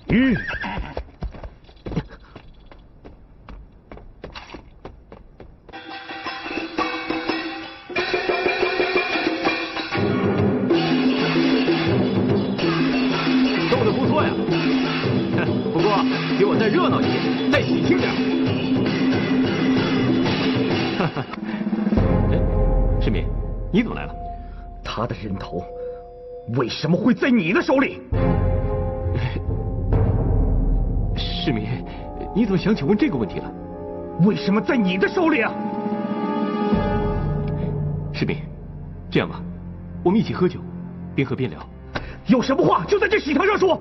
斗得不错呀，不过给我再热闹一点，再喜庆点。哈哈，世民，你怎么来了？他的人头为什么会在你的手里？世民，你怎么想起问这个问题了？为什么在你的手里啊？世民，这样吧，我们一起喝酒，边喝边聊。有什么话就在这喜堂上说。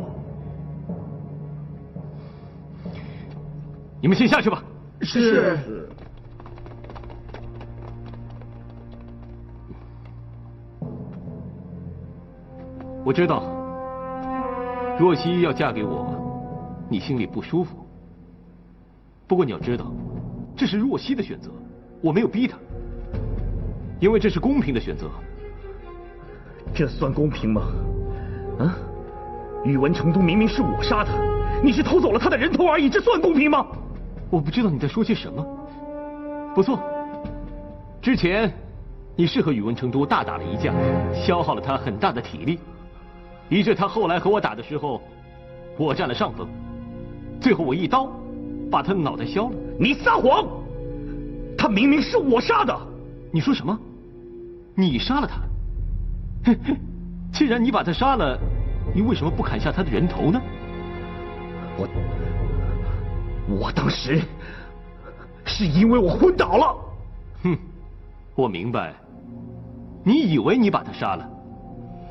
你们先下去吧。是。我知道，若曦要嫁给我，你心里不舒服。不过你要知道，这是若曦的选择，我没有逼她，因为这是公平的选择。这算公平吗？啊？宇文成都明明是我杀的，你是偷走了他的人头而已，这算公平吗？我不知道你在说些什么。不错，之前你是和宇文成都大打了一架，消耗了他很大的体力，以致他后来和我打的时候，我占了上风，最后我一刀把他的脑袋削了。你撒谎！他明明是我杀的。你说什么？你杀了他？既然你把他杀了，你为什么不砍下他的人头呢？我当时是因为我昏倒了。哼，我明白。你以为你把他杀了，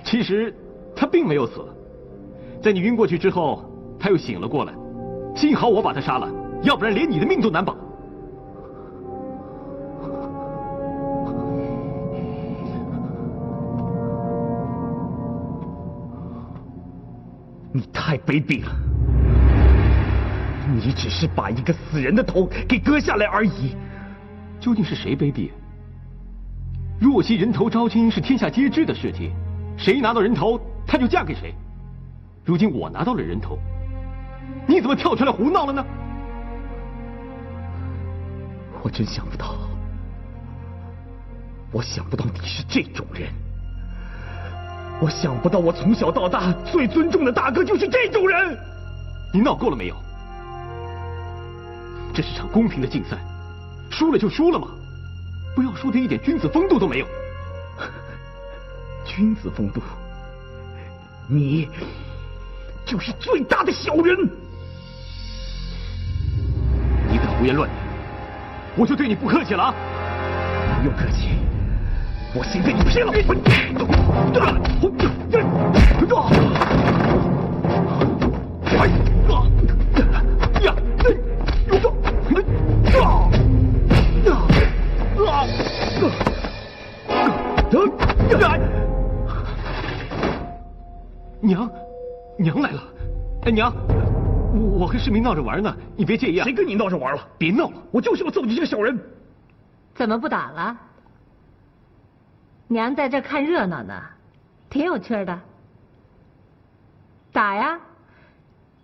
其实他并没有死。在你晕过去之后，他又醒了过来。幸好我把他杀了，要不然连你的命都难保。你太卑鄙了！你只是把一个死人的头给割下来而已。究竟是谁卑鄙？若曦人头招亲是天下皆知的事情，谁拿到人头，她就嫁给谁。如今我拿到了人头，你怎么跳出来胡闹了呢？我真想不到，我想不到你是这种人。我想不到我从小到大最尊重的大哥就是这种人。你闹够了没有？这是场公平的竞赛，输了就输了嘛，不要说的一点君子风度都没有。君子风度？你就是最大的小人！你敢胡言乱语，我就对你不客气了啊！不用客气，我先跟你拼了！娘来了！哎，娘，我和世民闹着玩呢，你别介意啊。谁跟你闹着玩了？别闹了，我就是要揍你这个小人！怎么不打了？娘在这看热闹呢，挺有趣的。打呀！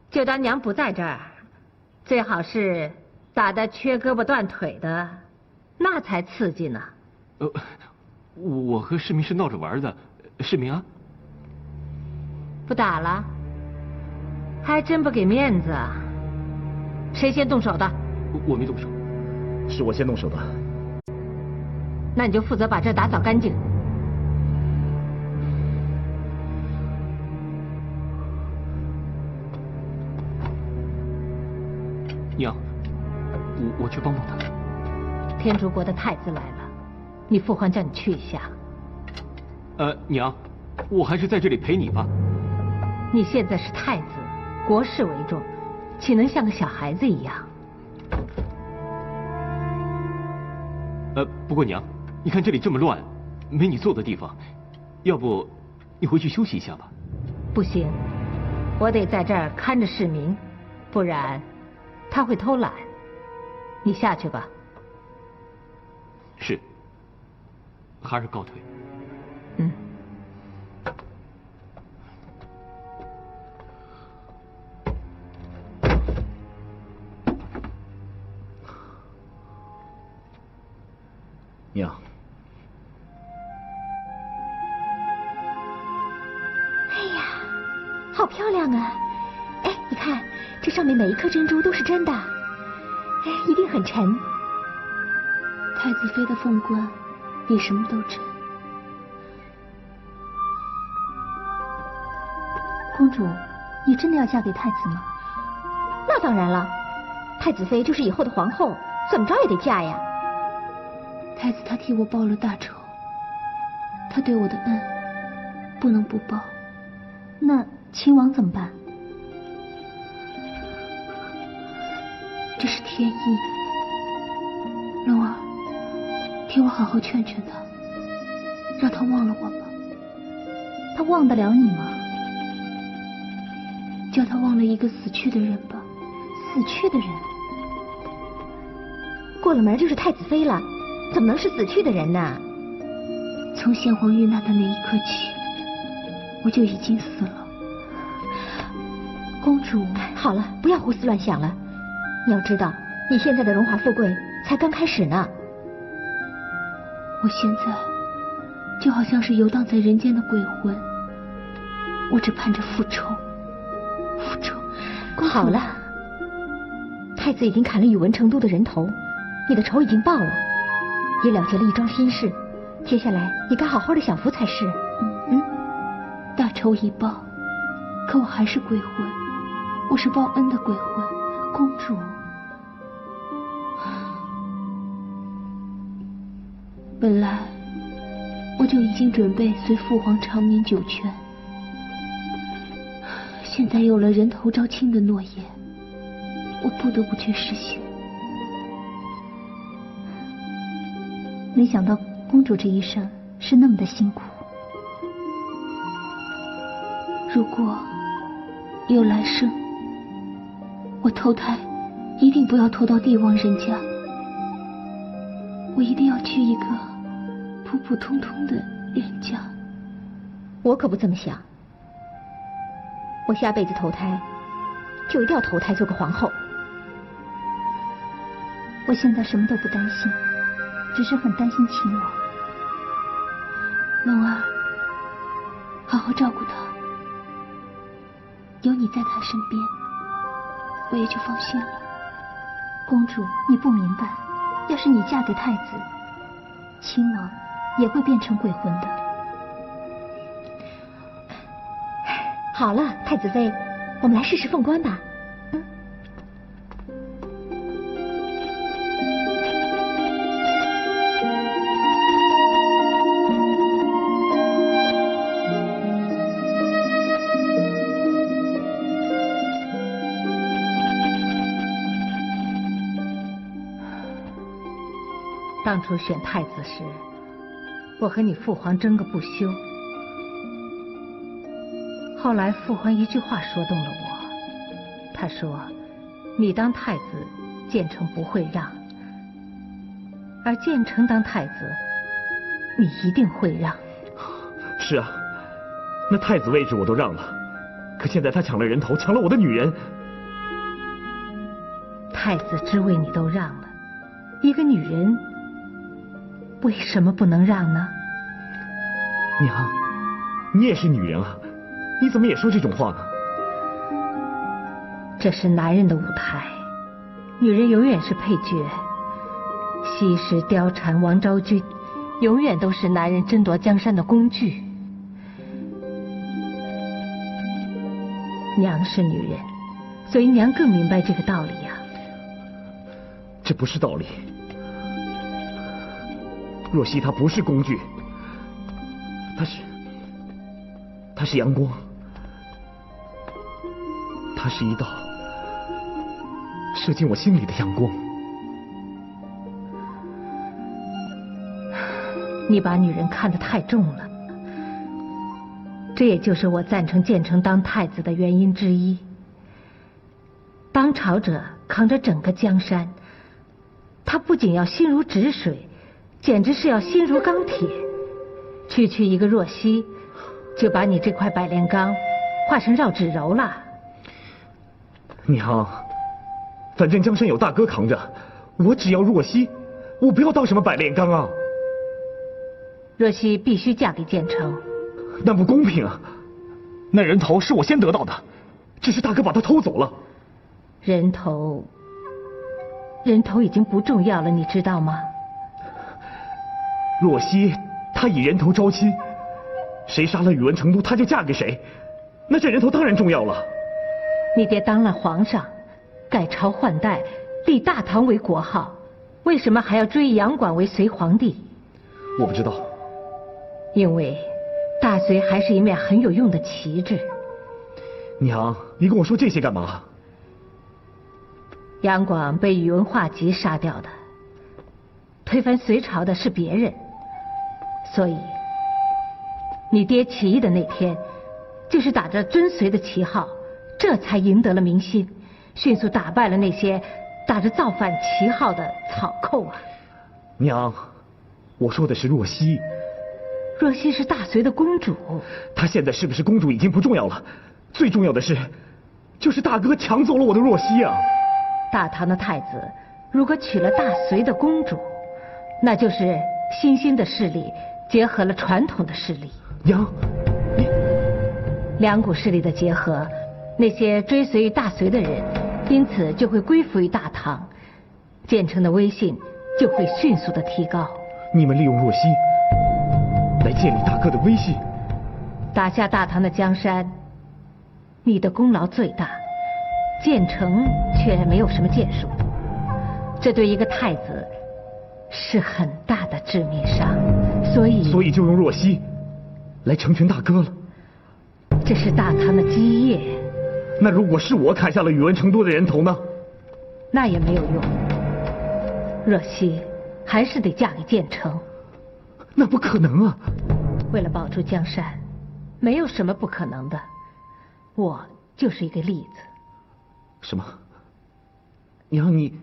就当娘不在这儿，最好是打得缺胳膊断腿的，那才刺激呢。我和世民是闹着玩的，世民啊。不打了？还真不给面子啊！谁先动手的？我没动手，是我先动手的。那你就负责把这打扫干净。娘，我去帮帮他。天竺国的太子来了，你父皇叫你去一下。娘，我还是在这里陪你吧。你现在是太子，国事为重，岂能像个小孩子一样？不过娘，你看这里这么乱，没你坐的地方，要不你回去休息一下吧？不行，我得在这儿看着世民，不然他会偷懒。你下去吧。是，还是告退。嗯。娘。哎呀，好漂亮啊！哎，你看，这上面每一颗珍珠都是真的，哎，一定很沉。太子妃的凤冠比什么都沉。公主，你真的要嫁给太子吗？那当然了，太子妃就是以后的皇后，怎么着也得嫁呀。太子他替我报了大仇，他对我的恩不能不报。那亲王怎么办？这是天意。龙儿，替我好好劝劝他，让他忘了我吧。他忘得了你吗？叫他忘了一个死去的人吧。死去的人？过了门就是太子妃了，怎么能是死去的人呢？从先皇遇难的那一刻起，我就已经死了。公主，好了，不要胡思乱想了。你要知道，你现在的荣华富贵才刚开始呢。我现在就好像是游荡在人间的鬼魂，我只盼着复仇。复仇。好了，太子已经砍了宇文成都的人头，你的仇已经报了，也了结了一桩心事。接下来你该好好的享福才是。大仇已报，可我还是鬼魂，我是报恩的鬼魂。公主，本来我就已经准备随父皇长眠九泉，现在有了人头招亲的诺言，我不得不去实现。没想到公主这一生是那么的辛苦。如果有来生，我投胎一定不要投到帝王人家，我一定要去一个普普通通的人家。我可不这么想，我下辈子投胎就一定要投胎做个皇后。我现在什么都不担心，只是很担心秦王。龙儿，好好照顾他，有你在他身边，我也就放心了。公主，你不明白，要是你嫁给太子，亲王也会变成鬼魂的。好了，太子妃，我们来试试凤冠吧。当初选太子时，我和你父皇争个不休。后来父皇一句话说动了我，他说：“你当太子，建成不会让；而建成当太子，你一定会让。”是啊，那太子位置我都让了，可现在他抢了人头，抢了我的女人。太子之位你都让了，一个女人为什么不能让呢？娘，你也是女人啊，你怎么也说这种话呢？这是男人的舞台，女人永远是配角。西施、貂蝉、王昭君，永远都是男人争夺江山的工具。娘是女人，所以娘更明白这个道理呀。这不是道理。若曦她不是工具，她是阳光，她是一道射进我心里的阳光。你把女人看得太重了，这也就是我赞成建成当太子的原因之一。当朝者扛着整个江山，他不仅要心如止水，简直是要心如钢铁。区区一个若曦，就把你这块百炼钢化成绕指柔了。娘，反正江山有大哥扛着，我只要若曦，我不要当什么百炼钢啊。若曦必须嫁给建成。那不公平啊！那人头是我先得到的，只是大哥把他偷走了。人头已经不重要了，你知道吗？若曦她以人头招亲，谁杀了宇文成都，她就嫁给谁，那这人头当然重要了。你爹当了皇上，改朝换代，立大唐为国号，为什么还要追杨广为隋皇帝？我不知道。因为大隋还是一面很有用的旗帜。娘，你跟我说这些干嘛？杨广被宇文化及杀掉的，推翻隋朝的是别人，所以你爹起义的那天，就是打着尊隋的旗号，这才赢得了民心，迅速打败了那些打着造反旗号的草寇啊！娘，我说的是若曦。若曦是大隋的公主，她现在是不是公主已经不重要了，最重要的是，就是大哥抢走了我的若曦啊！大唐的太子如果娶了大隋的公主，那就是新兴的势力结合了传统的势力。娘，你两股势力的结合，那些追随于大隋的人，因此就会归服于大唐，建成的威信就会迅速的提高。你们利用若曦来建立大哥的威信，打下大唐的江山，你的功劳最大，建成却没有什么建树，这对一个太子是很大的致命伤，所以就用若曦来成全大哥了。这是大唐的基业。那如果是我砍下了宇文成都的人头呢？那也没有用，若曦还是得嫁给建成。那不可能啊！为了保住江山，没有什么不可能的，我就是一个例子。什么？娘，你……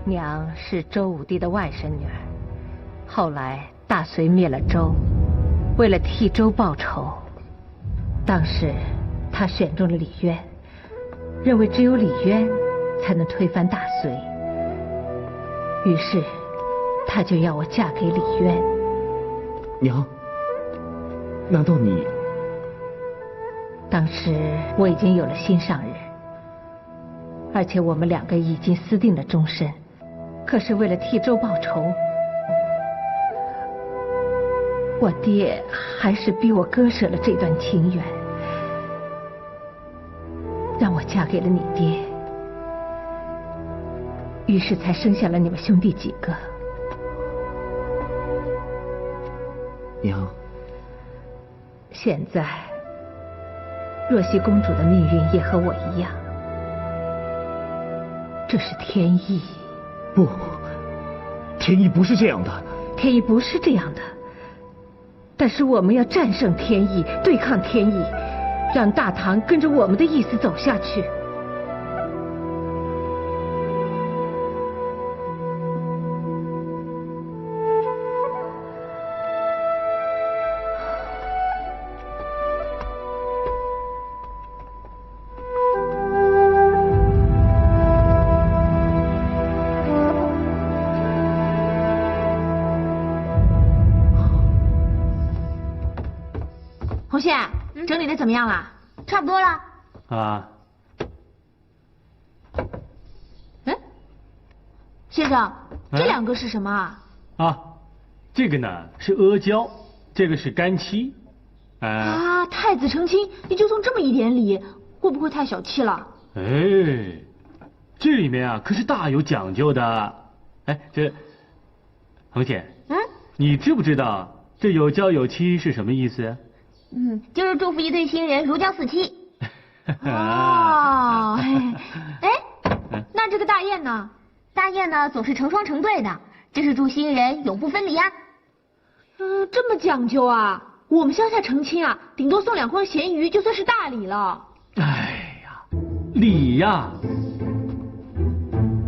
娘是周武帝的外甥女儿，后来大隋灭了周，为了替周报仇，当时他选中了李渊，认为只有李渊才能推翻大隋，于是他就要我嫁给李渊。娘，难道你……当时我已经有了心上人，而且我们两个已经私定了终身。可是为了替周报仇，我爹还是逼我割舍了这段情缘，让我嫁给了你爹，于是才生下了你们兄弟几个。娘，现在若曦公主的命运也和我一样，这是天意。不，天意不是这样的。天意不是这样的，但是我们要战胜天意，对抗天意，让大唐跟着我们的意思走下去。红线，整理的怎么样了？差不多了。啊，哎，先生，这两个是什么啊？啊，这个呢是阿胶，这个是干漆。啊，太子成亲，你就送这么一点礼，会不会太小气了？哎，这里面啊可是大有讲究的。哎，这红姐，你知不知道这有胶有漆是什么意思？就是祝福一对新人如胶似漆。哦，那这个大宴呢？大宴呢总是成双成对的，这是祝新人永不分离啊。这么讲究啊？我们乡下成亲啊，顶多送2筐咸鱼就算是大礼了。哎呀，礼呀，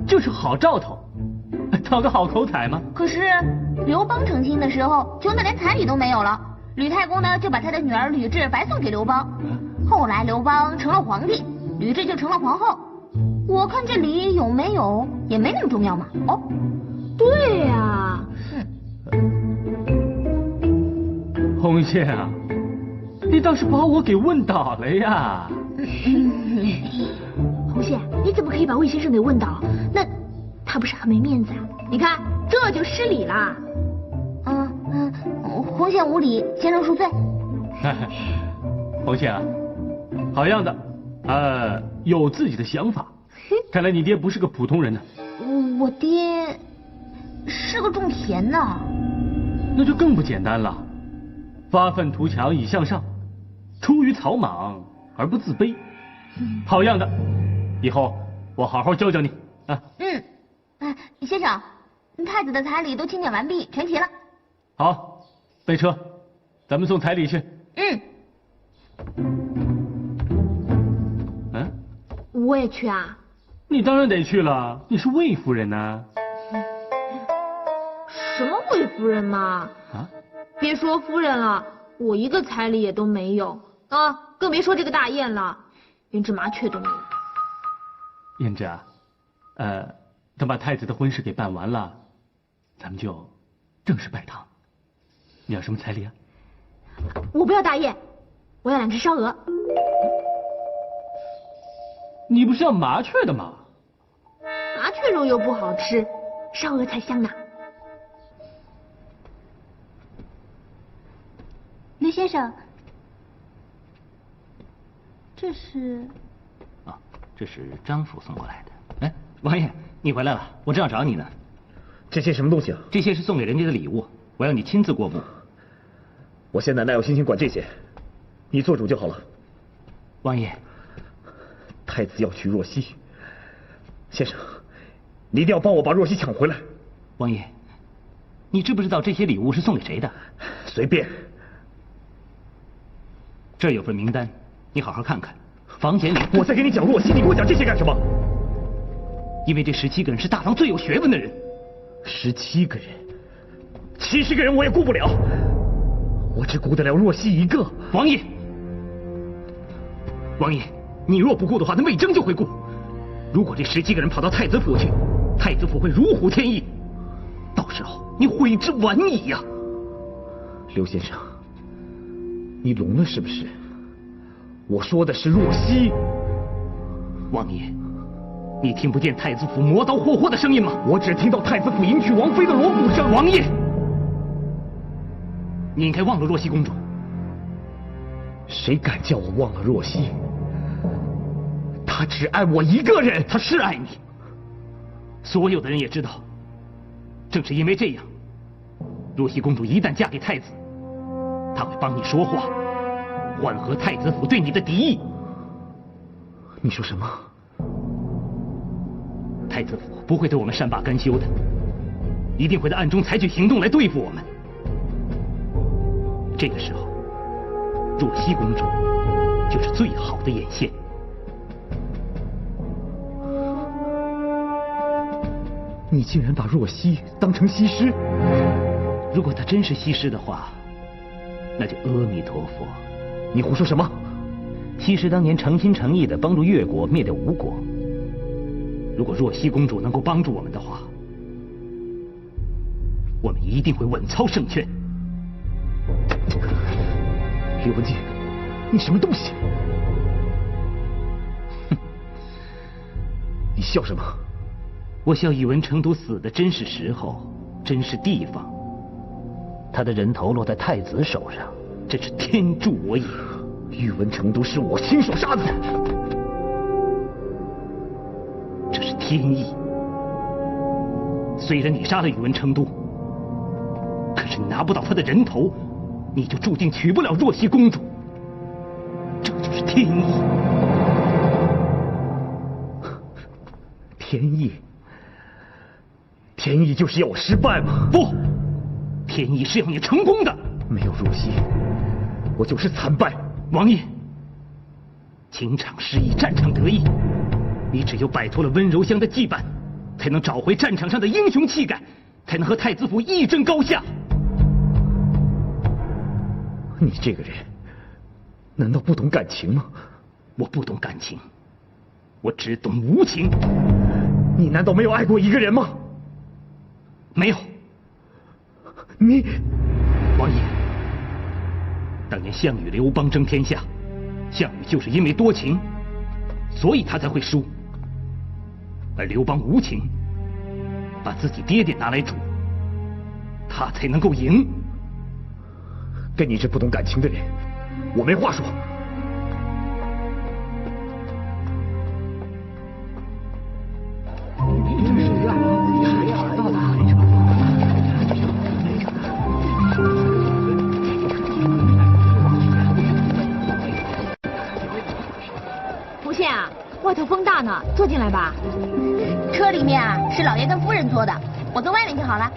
就是好兆头，讨个好口彩嘛。可是刘邦成亲的时候，穷得连彩礼都没有了。吕太公呢，就把他的女儿吕雉白送给刘邦。后来刘邦成了皇帝，吕雉就成了皇后。我看这礼有没有也没那么重要嘛。哦，对呀。红线啊，你倒是把我给问倒了呀！红线，你怎么可以把魏先生给问倒？那他不是很没面子啊？你看，这就失礼啦。红线无礼，先生恕罪。红线啊，好样的，有自己的想法。看来你爹不是个普通人呢。我爹是个种田的。那就更不简单了，发愤图强以向上，出于草莽而不自卑。好样的，以后我好好教教你啊。先生，太子的彩礼都清点完毕，全齐了。好，备车，咱们送彩礼去。我也去啊。你当然得去了，你是魏夫人呐。什么魏夫人嘛？别说夫人了，我一个彩礼也都没有啊，更别说这个大宴了，连只麻雀都没有。胭脂啊，等把太子的婚事给办完了，咱们就正式拜堂。你要什么彩礼啊？我不要大宴，我要2只烧鹅。你不是要麻雀的吗？麻雀肉又不好吃，烧鹅才香呢。刘先生，这是？这是张府送过来的。哎，王爷，你回来了，我正要找你呢。这些什么东西啊？这些是送给人家的礼物，我要你亲自过目。我现在哪有心情管这些？你做主就好了。王爷，太子要娶若曦，先生，你一定要帮我把若曦抢回来。王爷，你知不知道这些礼物是送给谁的？随便。这有份名单，你好好看看。房间里，我在给你讲若曦，你给我讲这些干什么？因为这17个人是大唐最有学问的人。17个人，70个人我也顾不了，我只顾得了若曦一个。王爷，王爷，你若不顾的话，那魏征就会顾。如果这17个人跑到太子府去，太子府会如虎添翼，到时候你悔之晚矣呀！刘先生，你聋了是不是？我说的是若曦。王爷，你听不见太子府磨刀霍霍的声音吗？我只听到太子府迎娶王妃的锣鼓声。王爷，你应该忘了若曦公主。谁敢叫我忘了若曦？她只爱我一个人。她是爱你，所有的人也知道。正是因为这样，若曦公主一旦嫁给太子，她会帮你说话，缓和太子府对你的敌意。你说什么？太子府不会对我们善罢甘休的，一定会在暗中采取行动来对付我们。这个时候，若曦公主就是最好的眼线。你竟然把若曦当成西施？如果她真是西施的话，那就阿弥陀佛。你胡说什么？西施当年诚心诚意地帮助越国灭掉吴国。如果若曦公主能够帮助我们的话，我们一定会稳操胜券。刘文静，你什么东西？哼，你笑什么？我笑宇文成都死的真是时候，真是地方。他的人头落在太子手上，真是天助我也。宇文成都是我亲手杀的。这是天意。虽然你杀了宇文成都，可是你拿不到他的人头，你就注定娶不了若曦公主。这就是天意。天意？天意就是要我失败吗？不，天意是要你成功的。没有若曦，我就是惨败。王爷，情场失意，战场得意。你只有摆脱了温柔乡的羁绊，才能找回战场上的英雄气概，才能和太子府一争高下。你这个人，难道不懂感情吗？我不懂感情，我只懂无情。你难道没有爱过一个人吗？没有。你，王爷，当年项羽刘邦争天下，项羽就是因为多情，所以他才会输，而刘邦无情，把自己爹爹拿来煮，他才能够赢。跟你这不懂感情的人，我没话说。不信啊，外头风大呢，坐进来吧。车里面啊是老爷跟夫人坐的，我坐外面就好了。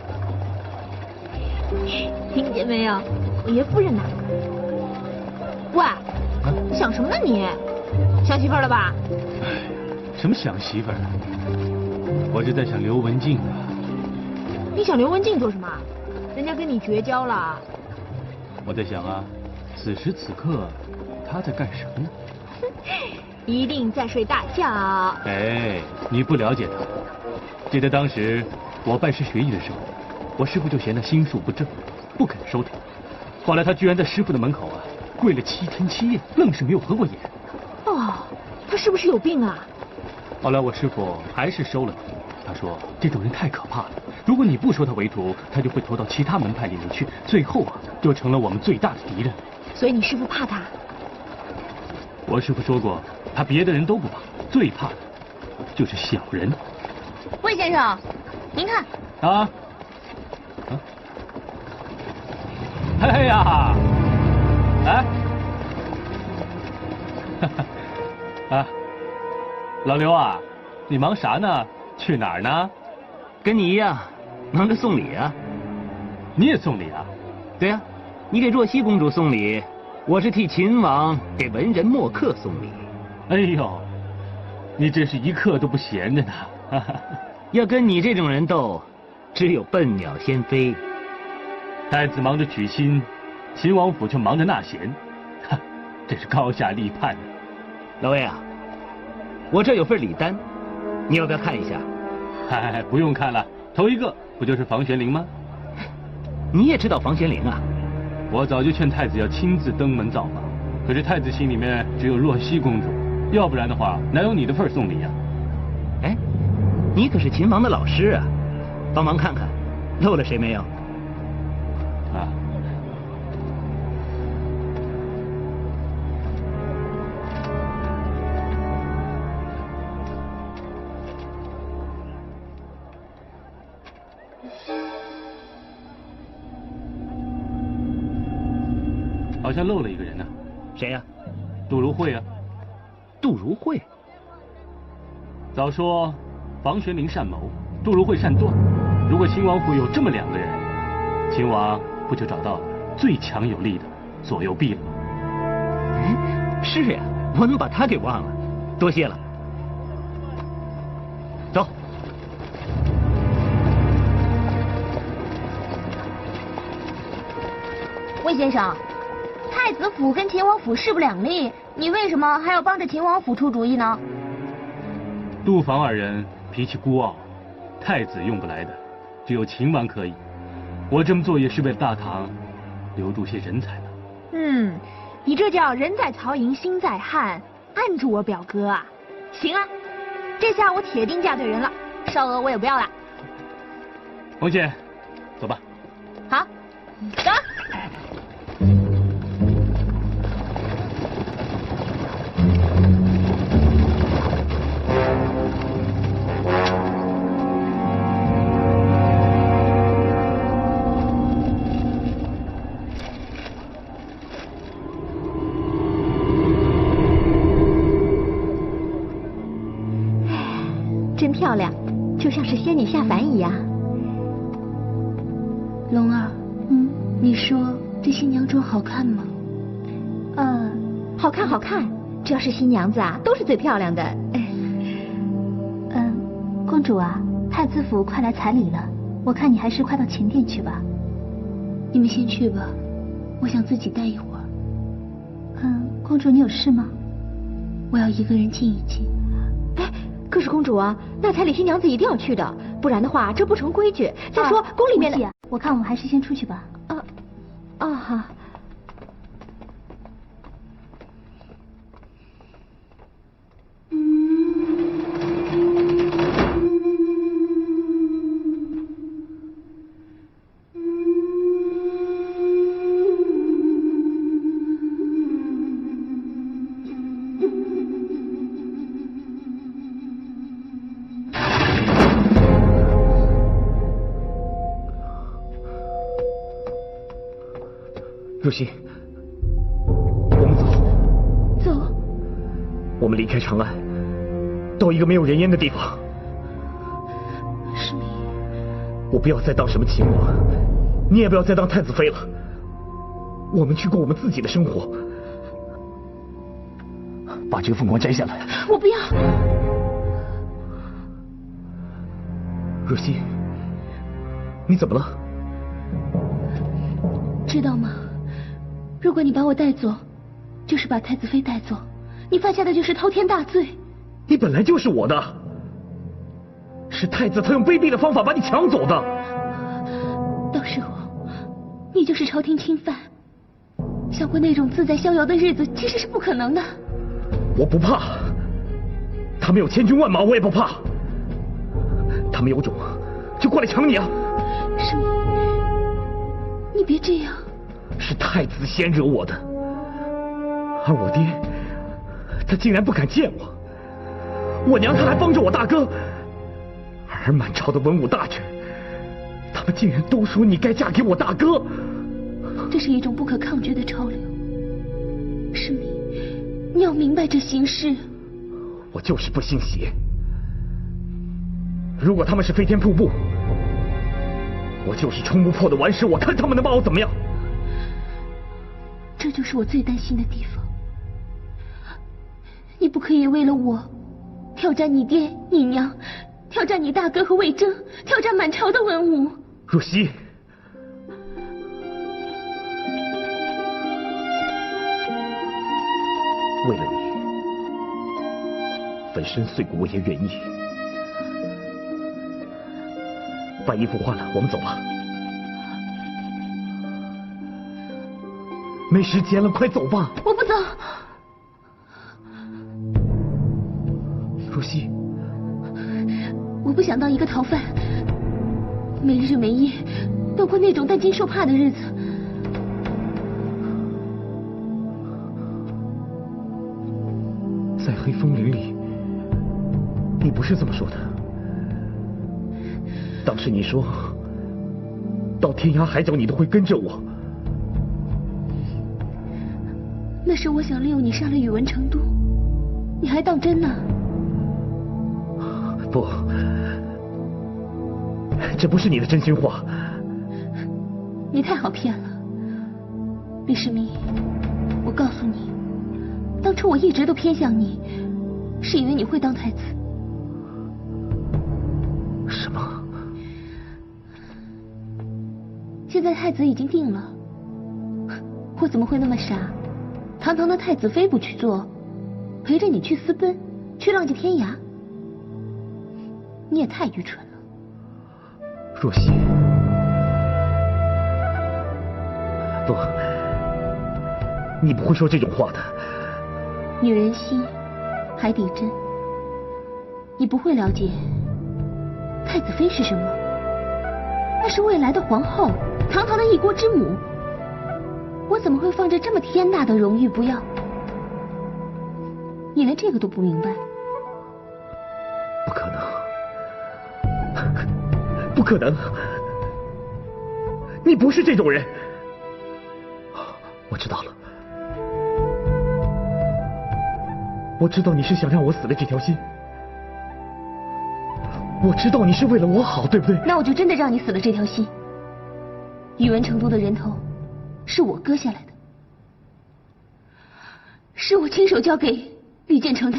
听见没有？我爷夫人呢？喂，想什么呢你？想媳妇儿了吧？什么想媳妇儿啊？我是在想刘文静啊。你想刘文静做什么？人家跟你绝交了。我在想啊，此时此刻他在干什么呢？一定在睡大觉。哎，你不了解他。记得当时我拜师学艺的时候，我师傅就嫌他心术不正，不肯收他。后来他居然在师傅的门口啊跪了7天7夜，愣是没有合过眼。哦，他是不是有病啊？后来我师傅还是收了他，他说这种人太可怕了，如果你不收他为徒，他就会投到其他门派里面去，最后啊就成了我们最大的敌人。所以你师傅怕他？我师傅说过，他别的人都不怕，最怕的就是小人。魏先生，您看。啊？哎呀，哎，啊，老刘啊，你忙啥呢？去哪儿呢？跟你一样，忙着送礼啊。你也送礼啊？对呀，你给若曦公主送礼，我是替秦王给文人墨客送礼。哎呦，你真是一刻都不闲着呢。要跟你这种人斗，只有笨鸟先飞。太子忙着娶亲，秦王府却忙着纳贤，哈，真是高下立判。老魏啊，我这有份礼单，你要不要看一下？哎，不用看了，头一个不就是房玄龄吗？你也知道房玄龄啊？我早就劝太子要亲自登门造访，可是太子心里面只有若曦公主，要不然的话，哪有你的份送礼啊？哎，你可是秦王的老师啊，帮忙看看，漏了谁没有？啊。好像漏了一个人呢。谁呀？杜如晦啊。杜如晦。早说房玄龄善谋，杜如晦善断。如果秦王府有这么2个人，秦王不就找到最强有力的左右臂了吗？是呀，我能把他给忘了，多谢了。走。魏先生，太子府跟秦王府势不两立，你为什么还要帮着秦王府出主意呢？杜房2人脾气孤傲，太子用不来的，只有秦王可以。我这么做也是为了大唐留住些人才嘛。你这叫人在曹营心在汉，按住我表哥啊！行啊，这下我铁定嫁对人了，少额我也不要了。王姐，走吧。好，走。真漂亮，就像是仙女下凡一样。龙儿，你说这新娘妆好看吗？好看好看，只要是新娘子啊，都是最漂亮的。公主啊，太子府快来彩礼了，我看你还是快到前殿去吧。你们先去吧，我想自己待一会儿。公主你有事吗？我要一个人静一静。可是公主啊，那彩礼新娘子一定要去的，不然的话这不成规矩。再说宫里面的，我看我们还是先出去吧。好。若曦，我们走。走。我们离开长安，到一个没有人烟的地方。诗明，我不要再当什么秦王，你也不要再当太子妃了。我们去过我们自己的生活。把这个凤冠摘下来。我不要。若曦，你怎么了？知道吗？如果你把我带走，就是把太子妃带走，你犯下的就是滔天大罪。你本来就是我的，是太子他用卑鄙的方法把你抢走的。到时候，你就是朝廷钦犯。想过那种自在逍遥的日子，其实是不可能的。我不怕，他们有千军万马，我也不怕。他们有种就过来抢你啊！诗明，你别这样。是太子先惹我的，而我爹，他竟然不敢见我。我娘她还帮着我大哥，而满朝的文武大臣，他们竟然都说你该嫁给我大哥。这是一种不可抗拒的潮流。诗明，你要明白这形势。我就是不信邪。如果他们是飞天瀑布，我就是冲不破的顽石，我看他们能把我怎么样。这就是我最担心的地方。你不可以为了我挑战你爹你娘，挑战你大哥和魏征，挑战满朝的文武。若曦，为了你，粉身碎骨我也愿意。把衣服换了，我们走吧。没时间了，快走吧！我不走。若曦，我不想当一个逃犯，没日没夜都过那种担惊受怕的日子。在黑风岭里，你不是这么说的。当时你说，到天涯海角你都会跟着我。那时我想利用你杀了宇文成都，你还当真呢？不，这不是你的真心话。你太好骗了，李世民。我告诉你，当初我一直都偏向你，是以为你会当太子。什么？现在太子已经定了，我怎么会那么傻？堂堂的太子妃不去做，陪着你去私奔，去浪迹天涯，你也太愚蠢了。若曦，不，你不会说这种话的。女人心，海底针。你不会了解，太子妃是什么？那是未来的皇后，堂堂的一国之母。我怎么会放着这么天大的荣誉不要？你连这个都不明白？不可能，不可能！你不是这种人。我知道了，我知道你是想让我死的这条心，我知道你是为了我好，对不对？那我就真的让你死了这条心。宇文成都的人头是我割下来的，是我亲手交给吕建成的。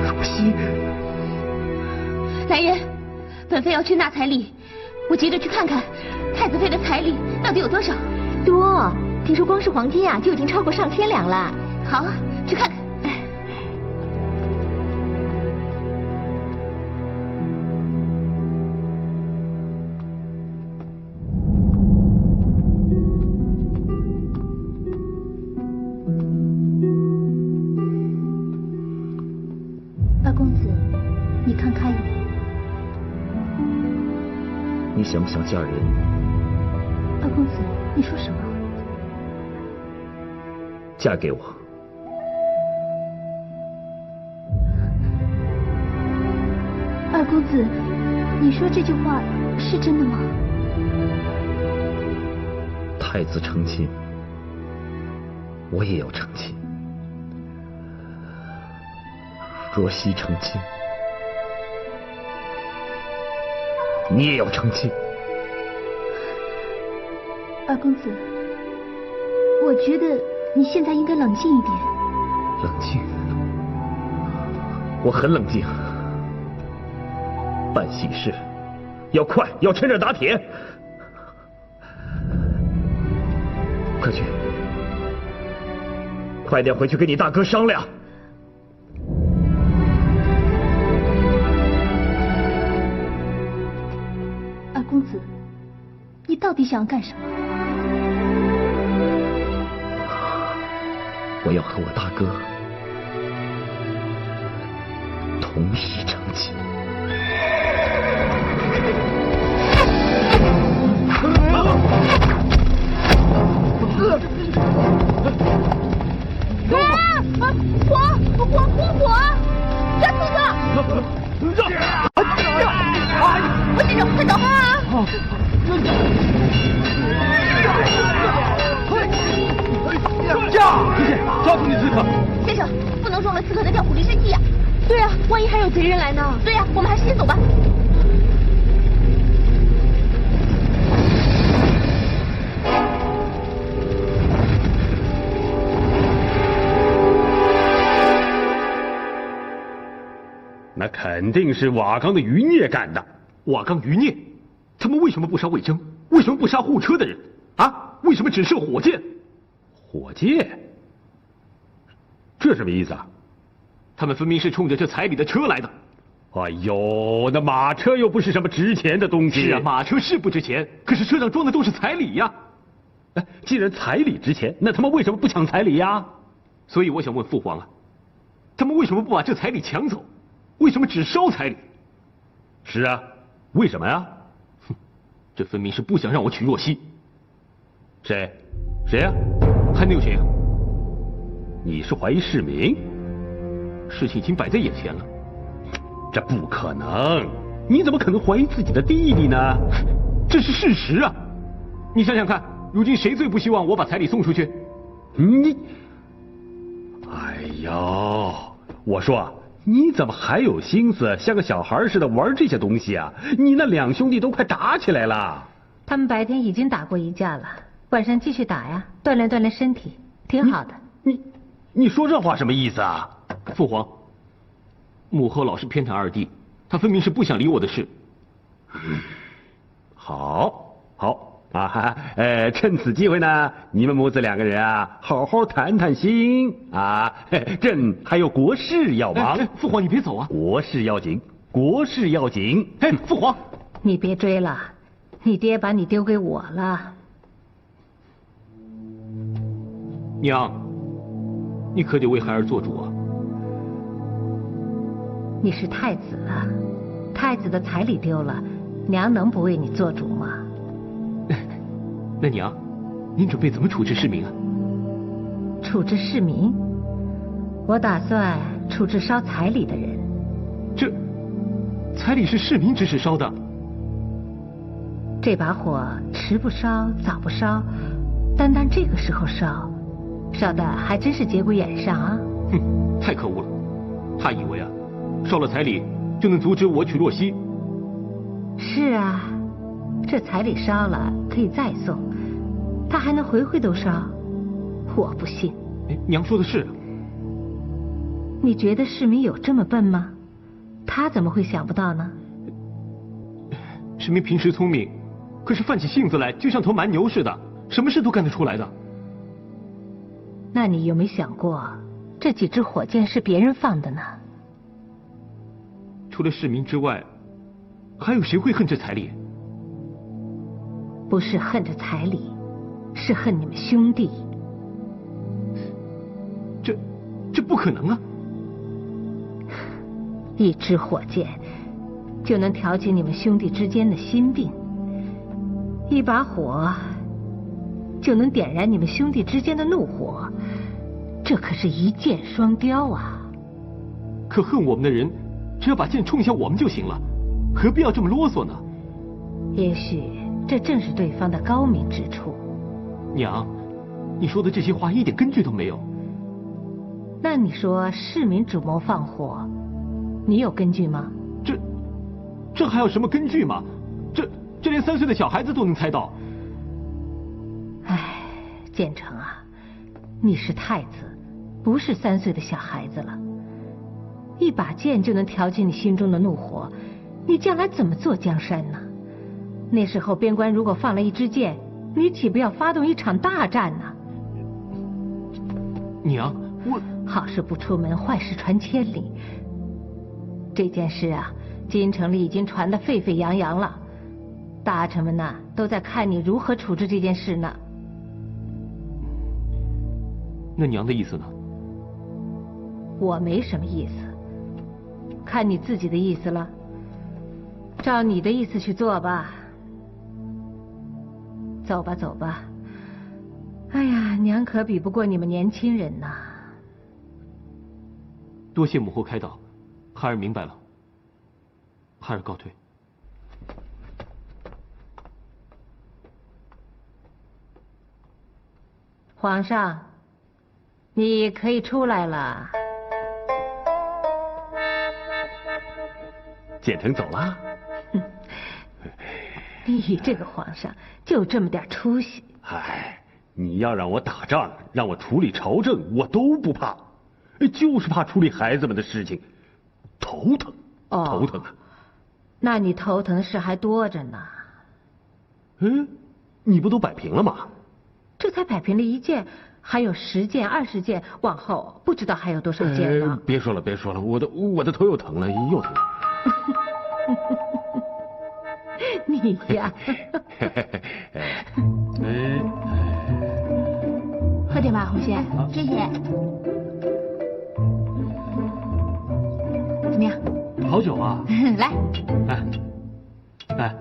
若曦，来人，本妃要去纳彩礼，我急着去看看太子妃的彩礼到底有多少。多，听说光是黄金啊就已经超过上千两了。好啊，去看看。二公子，你看开一点。你想不想嫁人？二公子，你说什么？嫁给我。二公子，你说这句话是真的吗？太子成亲，我也要成亲；若曦成亲，你也要成亲。二公子，我觉得你现在应该冷静一点。冷静？我很冷静。办喜事要快，要趁热打铁。快去，快点回去跟你大哥商量。二公子，你到底想要干什么？我要和我大哥同时成亲。火！抓刺客！我先生，快走！抓住你刺客！先生，不能中了刺客的调虎离山计呀！对啊，万一还有贼人来呢？对呀，我们还是先走吧。那肯定是瓦岗的余孽干的。瓦岗余孽？他们为什么不杀魏征？为什么不杀护车的人？啊？为什么只射火箭？火箭？这什么意思啊？他们分明是冲着这彩礼的车来的。哎呦，那马车又不是什么值钱的东西。是啊，马车是不值钱，可是车上装的都是彩礼呀。哎，既然彩礼值钱，那他们为什么不抢彩礼呀？所以我想问父皇啊，他们为什么不把这彩礼抢走？为什么只烧彩礼？是啊，为什么呀？哼，这分明是不想让我娶若曦。谁？谁呀？还能有谁呀？你是怀疑世民？事情已经摆在眼前了。这不可能！你怎么可能怀疑自己的弟弟呢？这是事实啊！你想想看，如今谁最不希望我把彩礼送出去？你……哎呦，我说啊，你怎么还有心思像个小孩似的玩这些东西啊？你那两兄弟都快打起来了。他们白天已经打过一架了，晚上继续打呀，锻炼锻炼身体，挺好的。你说这话什么意思啊？父皇，母后老是偏袒二弟，他分明是不想理我的事。好啊，趁此机会呢，你们母子两个人啊，好好谈谈心啊。朕还有国事要忙。父皇，你别走啊！国事要紧，国事要紧。父皇，你别追了，你爹把你丢给我了。娘，你可得为孩儿做主啊！你是太子了，太子的彩礼丢了，娘能不为你做主吗？那娘，您准备怎么处置市民啊？处置市民？我打算处置烧彩礼的人。这彩礼是市民指使烧的。这把火迟不烧早不烧，单单这个时候烧，烧的还真是节骨眼上啊！哼，太可恶了！他以为啊，烧了彩礼就能阻止我娶若曦。是啊，这彩礼烧了可以再送，他还能回回都烧。我不信。娘说的是。你觉得市民有这么笨吗？他怎么会想不到呢？市民平时聪明，可是犯起性子来就像头蛮牛似的，什么事都干得出来的。那你有没有想过，这几支火箭是别人放的呢？除了市民之外，还有谁会恨这彩礼？不是恨着彩礼，是恨你们兄弟。这不可能啊！一支火箭就能挑起你们兄弟之间的心病，一把火就能点燃你们兄弟之间的怒火，这可是一箭双雕啊！可恨我们的人，只要把箭冲向我们就行了，何必要这么啰嗦呢？也许这正是对方的高明之处。娘，你说的这些话一点根据都没有。那你说市民主谋放火，你有根据吗？这还有什么根据吗？这连3岁的小孩子都能猜到。唉，建成啊，你是太子，不是3岁的小孩子了。一把剑就能挑起你心中的怒火，你将来怎么做江山呢？那时候边关如果放了一支箭，你岂不要发动一场大战呢？娘，我好事不出门，坏事传千里。这件事啊，京城里已经传得沸沸扬扬了，大臣们呐都在看你如何处置这件事呢。那娘的意思呢？我没什么意思，看你自己的意思了。照你的意思去做吧。走吧，走吧。哎呀，娘可比不过你们年轻人呐。多谢母后开导，孩儿明白了。孩儿告退。皇上，你可以出来了。建成走了。你这个皇上就这么点出息。唉，你要让我打仗，让我处理朝政，我都不怕，就是怕处理孩子们的事情，头疼。头疼啊！那你头疼的事还多着呢。你不都摆平了吗？这才摆平了1件，还有10件、20件，往后不知道还有多少件呢。别说了，别说了，我的头又疼了，又疼了。你呀。喝点吧，红线。谢谢。怎么样？好酒啊！来，来。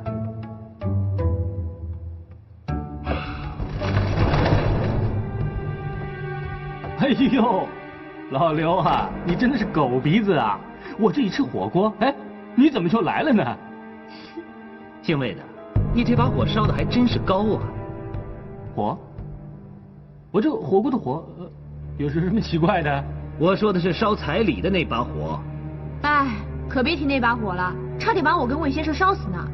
哎呦，老刘啊，你真的是狗鼻子啊！我这一吃火锅，你怎么就来了呢？姓魏的，你这把火烧的还真是高啊！火？我这火锅的火，有什么奇怪的？我说的是烧彩礼的那把火。哎，可别提那把火了，差点把我跟魏先生烧死呢。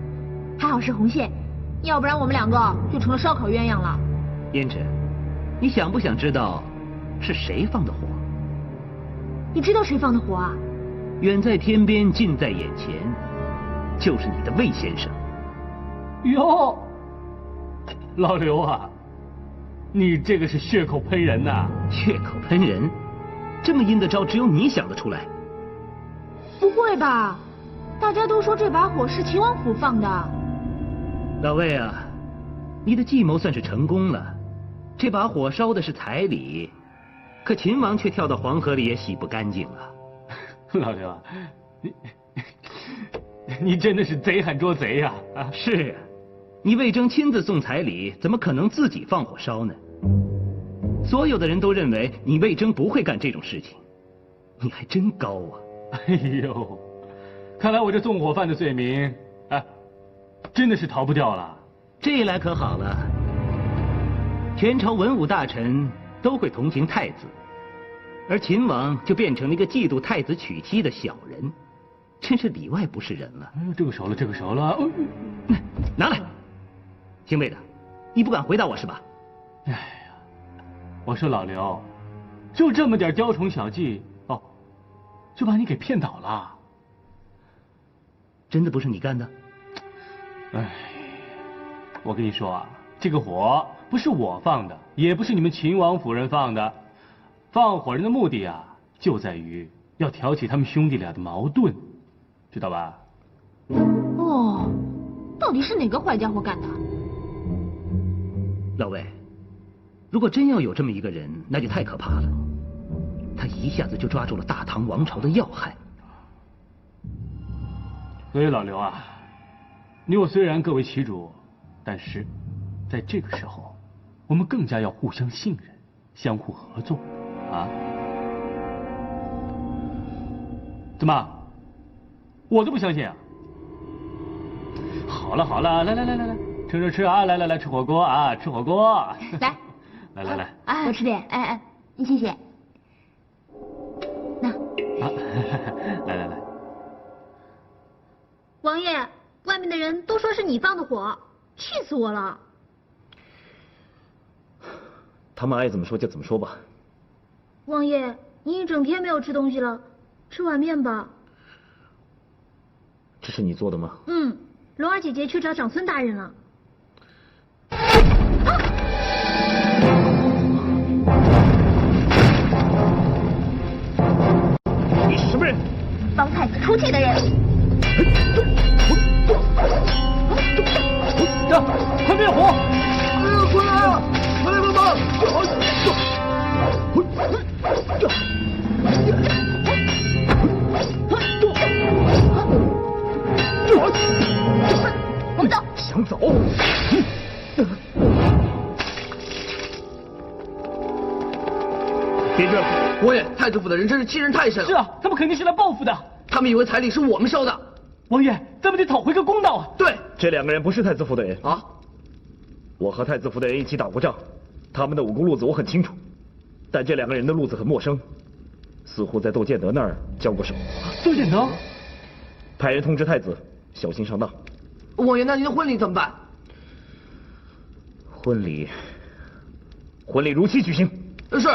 还好是红线，要不然我们2个就成了烧烤鸳鸯了。胭脂，你想不想知道是谁放的火？你知道谁放的火啊？远在天边，近在眼前，就是你的魏先生。哟，老刘啊，你这个是血口喷人呐！血口喷人？这么阴的招，只有你想得出来。不会吧？大家都说这把火是秦王府放的。老魏啊，你的计谋算是成功了。这把火烧的是彩礼，可秦王却跳到黄河里也洗不干净了。老刘啊，你真的是贼喊捉贼呀！是啊，你魏征亲自送彩礼，怎么可能自己放火烧呢？所有的人都认为你魏征不会干这种事情，你还真高啊！哎呦，看来我这纵火犯的罪名，真的是逃不掉了。这一来可好了，全朝文武大臣都会同情太子，而秦王就变成了一个嫉妒太子娶妻的小人，真是里外不是人了。这个熟了，这个熟了。拿来，姓魏的，你不敢回答我是吧？哎呀，我说老刘，就这么点雕虫小技，就把你给骗倒了。真的不是你干的？我跟你说啊，这个火不是我放的，也不是你们秦王夫人放的。放火人的目的啊，就在于要挑起他们兄弟俩的矛盾，知道吧？哦，到底是哪个坏家伙干的？老魏，如果真要有这么一个人，那就太可怕了。他一下子就抓住了大唐王朝的要害。所以老刘啊，你我虽然各为其主，但是在这个时候，我们更加要互相信任，相互合作啊！怎么，我都不相信啊？好了好了，来，趁热吃啊！来，吃火锅啊！吃火锅！来，来，哎，多吃点，哎，谢谢。那，来，王爷，外面的人都说是你放的火，气死我了。他们爱怎么说就怎么说吧。王爷，你一整天没有吃东西了，吃碗面吧。这是你做的吗？嗯，龙儿姐姐去找长孙大人了。你是什么人？帮太子出气的人。快灭火！回来啊！快来帮忙！我们走。想走？别这样！王爷，太子府的人真是欺人太甚了。是啊，他们肯定是来报复的。他们以为彩礼是我们收的。王爷，咱们得讨回个公道啊！对，这两个人不是太子府的人啊。我和太子府的人一起打过仗，他们的武功路子我很清楚，但这两个人的路子很陌生，似乎在窦建德那儿交过手。窦建德，派人通知太子小心上当。王爷，那您的婚礼怎么办？婚礼如期举行。是。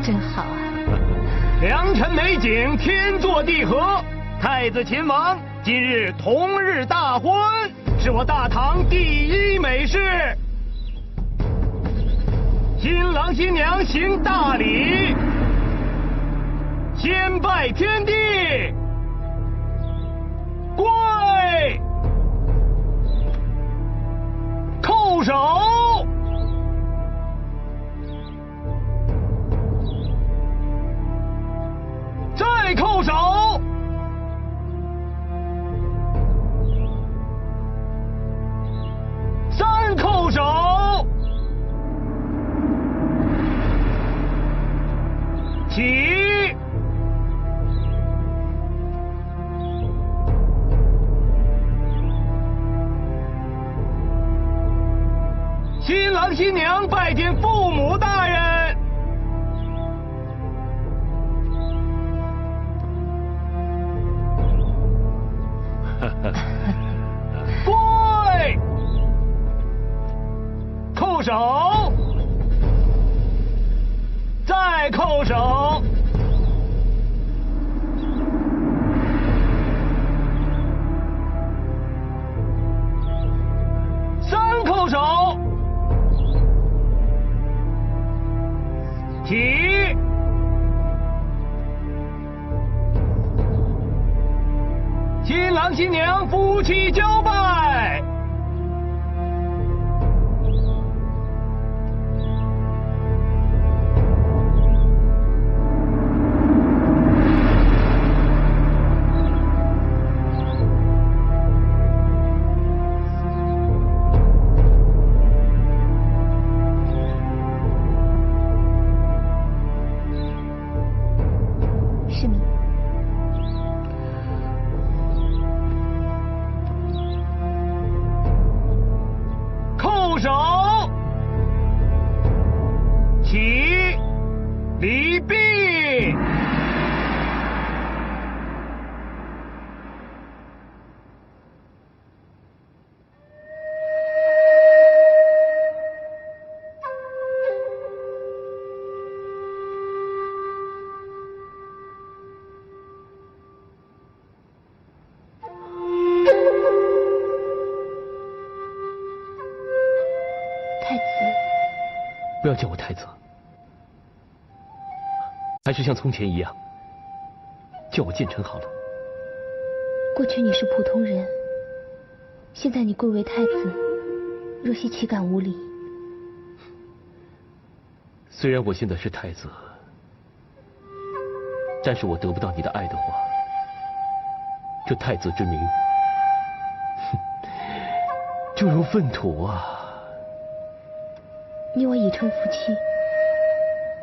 真好啊！良辰美景，天作地合，太子秦王今日同日大婚，是我大唐第一美事。新郎新娘行大礼，先拜天地，跪，叩首，再叩首，三叩手，起，新郎新娘拜见父母大人。跪，叩手，再叩手，三叩手，起，新郎新娘夫妻交拜。世民，叩首，起，礼毕。太子，不要叫我太子，还是像从前一样，叫我建成好了。过去你是普通人，现在你贵为太子，若曦岂敢无礼？虽然我现在是太子，但是我得不到你的爱的话，这太子之名，就如粪土啊！你我已成夫妻，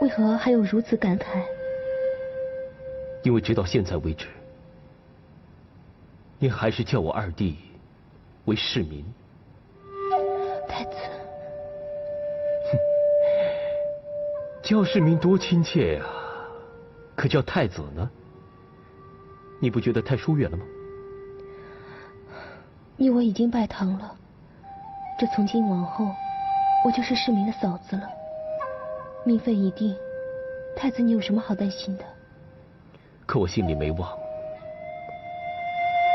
为何还有如此感慨？因为直到现在为止，你还是叫我二弟为世民。太子，叫世民多亲切呀，可叫太子呢？你不觉得太疏远了吗？你我已经拜堂了，这从今往后，我就是世民的嫂子了。名分已定，太子你有什么好担心的？可我心里没忘，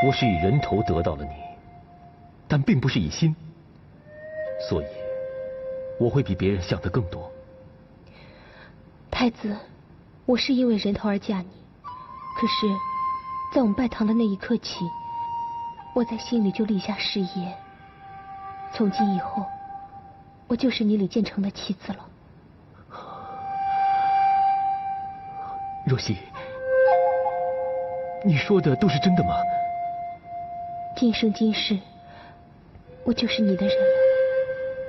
我是以人头得到了你，但并不是以心，所以我会比别人想的更多。太子，我是因为人头而嫁你，可是，在我们拜堂的那一刻起，我在心里就立下誓言，从今以后，我就是你李建成的妻子了。若曦，你说的都是真的吗？今生今世，我就是你的人了，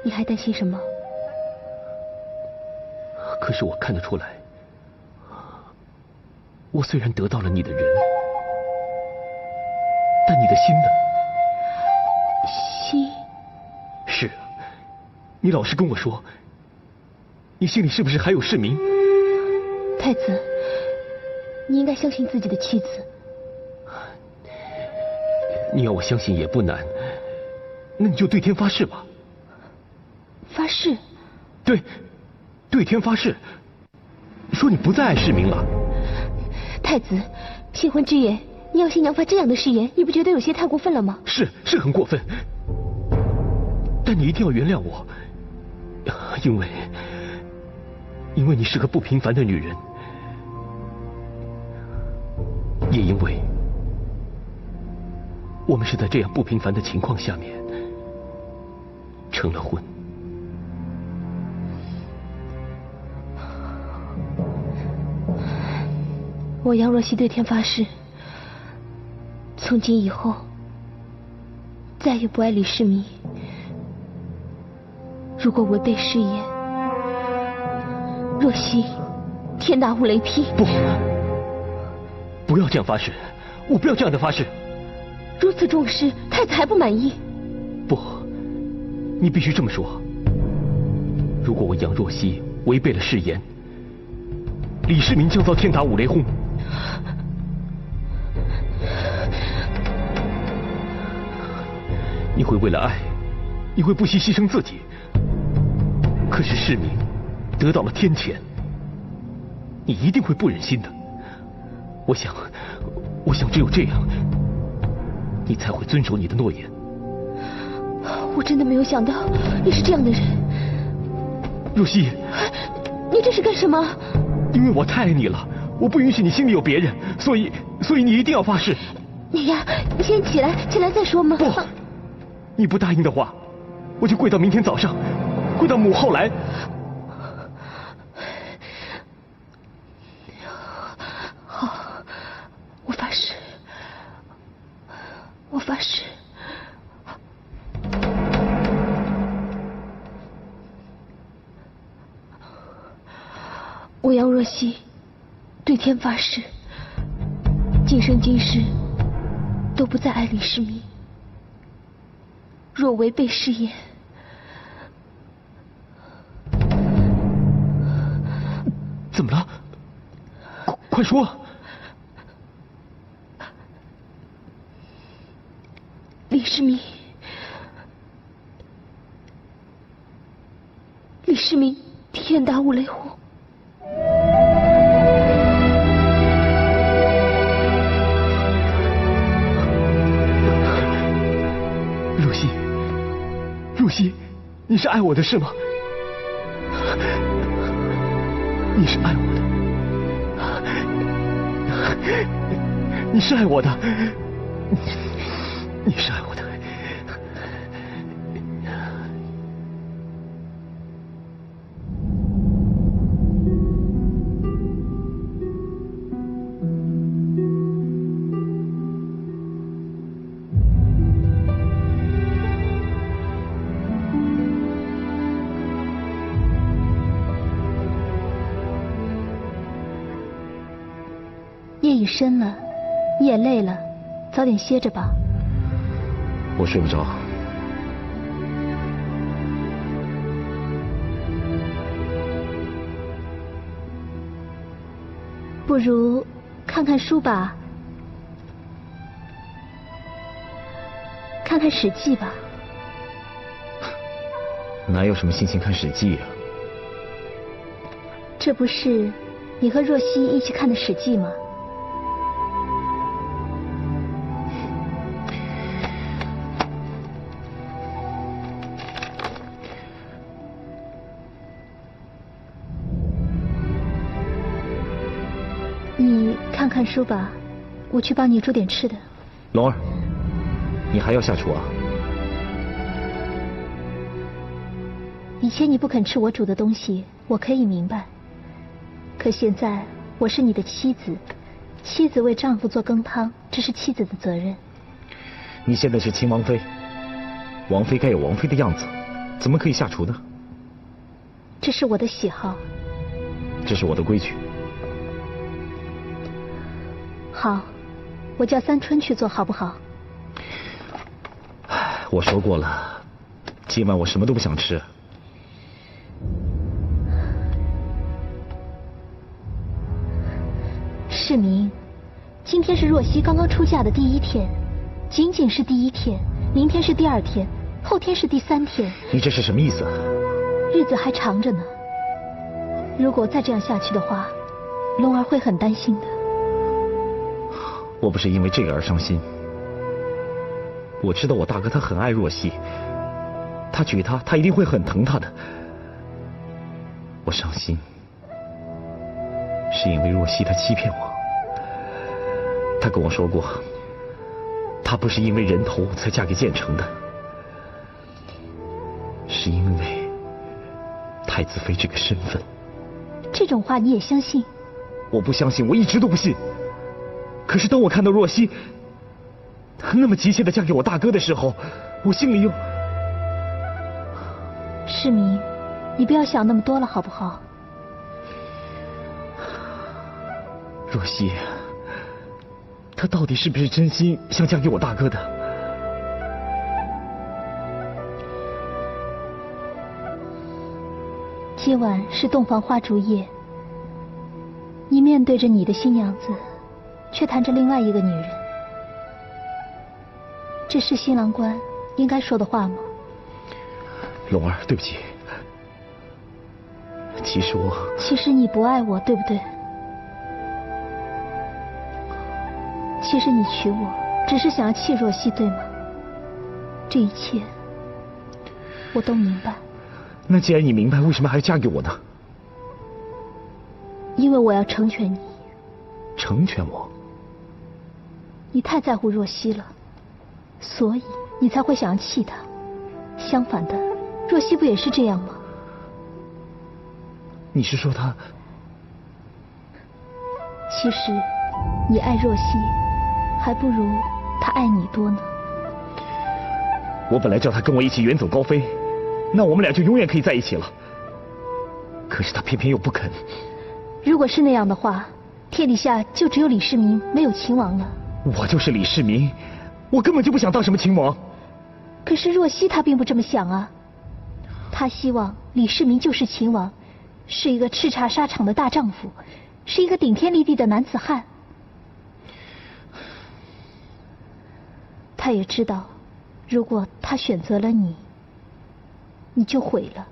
你还担心什么？可是我看得出来，我虽然得到了你的人，但你的心呢？心？是啊，你老实跟我说，你心里是不是还有世民？太子，你应该相信自己的妻子。你要我相信也不难，那你就对天发誓吧。发誓？对，对天发誓，说你不再爱世民了。太子，新婚之夜，你要新娘发这样的誓言，你不觉得有些太过分了吗？是很过分，但你一定要原谅我，因为你是个不平凡的女人，也因为我们是在这样不平凡的情况下面成了婚。我杨若曦对天发誓，从今以后再也不爱李世民。如果违背誓言，若曦天打五雷劈。不要这样发誓，我不要这样的发誓。如此重视，太子还不满意？不，你必须这么说。如果我杨若曦违背了誓言，李世民将遭天打五雷轰。你会为了爱，你会不惜牺牲自己。可是世民得到了天谴，你一定会不忍心的。我想只有这样，你才会遵守你的诺言。我真的没有想到你是这样的人。若曦，你这是干什么？因为我太爱你了，我不允许你心里有别人，所以你一定要发誓。你呀，你先起来再说嘛。不，你不答应的话，我就跪到明天早上，跪到母后来。好，我发誓，我发誓。我杨若曦对天发誓，今生今世都不再爱李世民。若违背誓言，怎么了？快说！李世民，李世民天打五雷轰。若曦，你是爱我的是吗？你是爱我的，你是爱我的，你是爱我的。夜已深了，你也累了，早点歇着吧。我睡不着。不如看看书吧，看看《史记》吧。哪有什么心情看《史记》啊？这不是你和若曦一起看的《史记》吗？你看看书吧，我去帮你煮点吃的。龙儿，你还要下厨啊？以前你不肯吃我煮的东西，我可以明白。可现在我是你的妻子，妻子为丈夫做羹汤，这是妻子的责任。你现在是亲王妃，王妃该有王妃的样子，怎么可以下厨呢？这是我的喜好，这是我的规矩。好，我叫三春去做好不好？我说过了，今晚我什么都不想吃。世民，今天是若曦刚刚出嫁的第一天，仅仅是第一天，明天是第二天，后天是第3天。你这是什么意思？日子还长着呢，如果再这样下去的话，龙儿会很担心的。我不是因为这个而伤心，我知道我大哥他很爱若曦，他娶她，他一定会很疼她的。我伤心，是因为若曦她欺骗我。她跟我说过，她不是因为人头才嫁给建成的，是因为太子妃这个身份。这种话你也相信？我不相信，我一直都不信。可是当我看到若曦那么急切的嫁给我大哥的时候，我心里又……世民，你不要想那么多了，好不好？若曦，她到底是不是真心想嫁给我大哥的？今晚是洞房花烛夜，你面对着你的新娘子，却谈着另外一个女人，这是新郎官应该说的话吗？龙儿，对不起，其实你不爱我，对不对？其实你娶我只是想要气若曦，对吗？这一切我都明白。那既然你明白，为什么还要嫁给我呢？因为我要成全你。成全我？你太在乎若曦了，所以你才会想要气她。相反的，若曦不也是这样吗？你是说她？其实你爱若曦，还不如她爱你多呢。我本来叫她跟我一起远走高飞，那我们俩就永远可以在一起了。可是她偏偏又不肯。如果是那样的话，天底下就只有李世民，没有秦王了。我就是李世民，我根本就不想当什么秦王。可是若曦她并不这么想啊，她希望李世民就是秦王，是一个叱咤沙场的大丈夫，是一个顶天立地的男子汉。他也知道，如果他选择了你，你就毁了。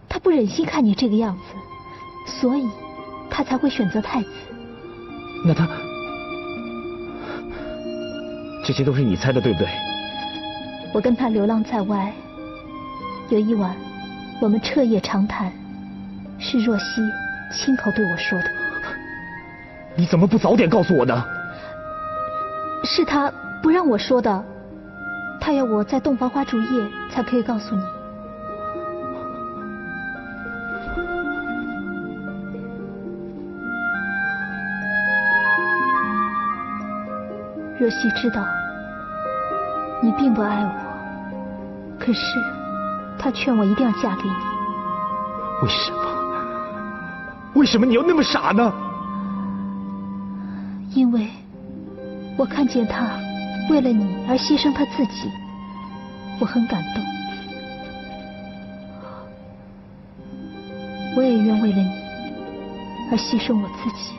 他不忍心看你这个样子，所以他才会选择太子。那他……这些都是你猜的，对不对？我跟他流浪在外，有一晚我们彻夜长谈，是若曦亲口对我说的。你怎么不早点告诉我呢？是他不让我说的，他要我在洞房花烛夜才可以告诉你。若曦知道你并不爱我，可是他劝我一定要嫁给你。为什么？为什么你要那么傻呢？因为我看见他为了你而牺牲他自己，我很感动。我也愿为了你而牺牲我自己。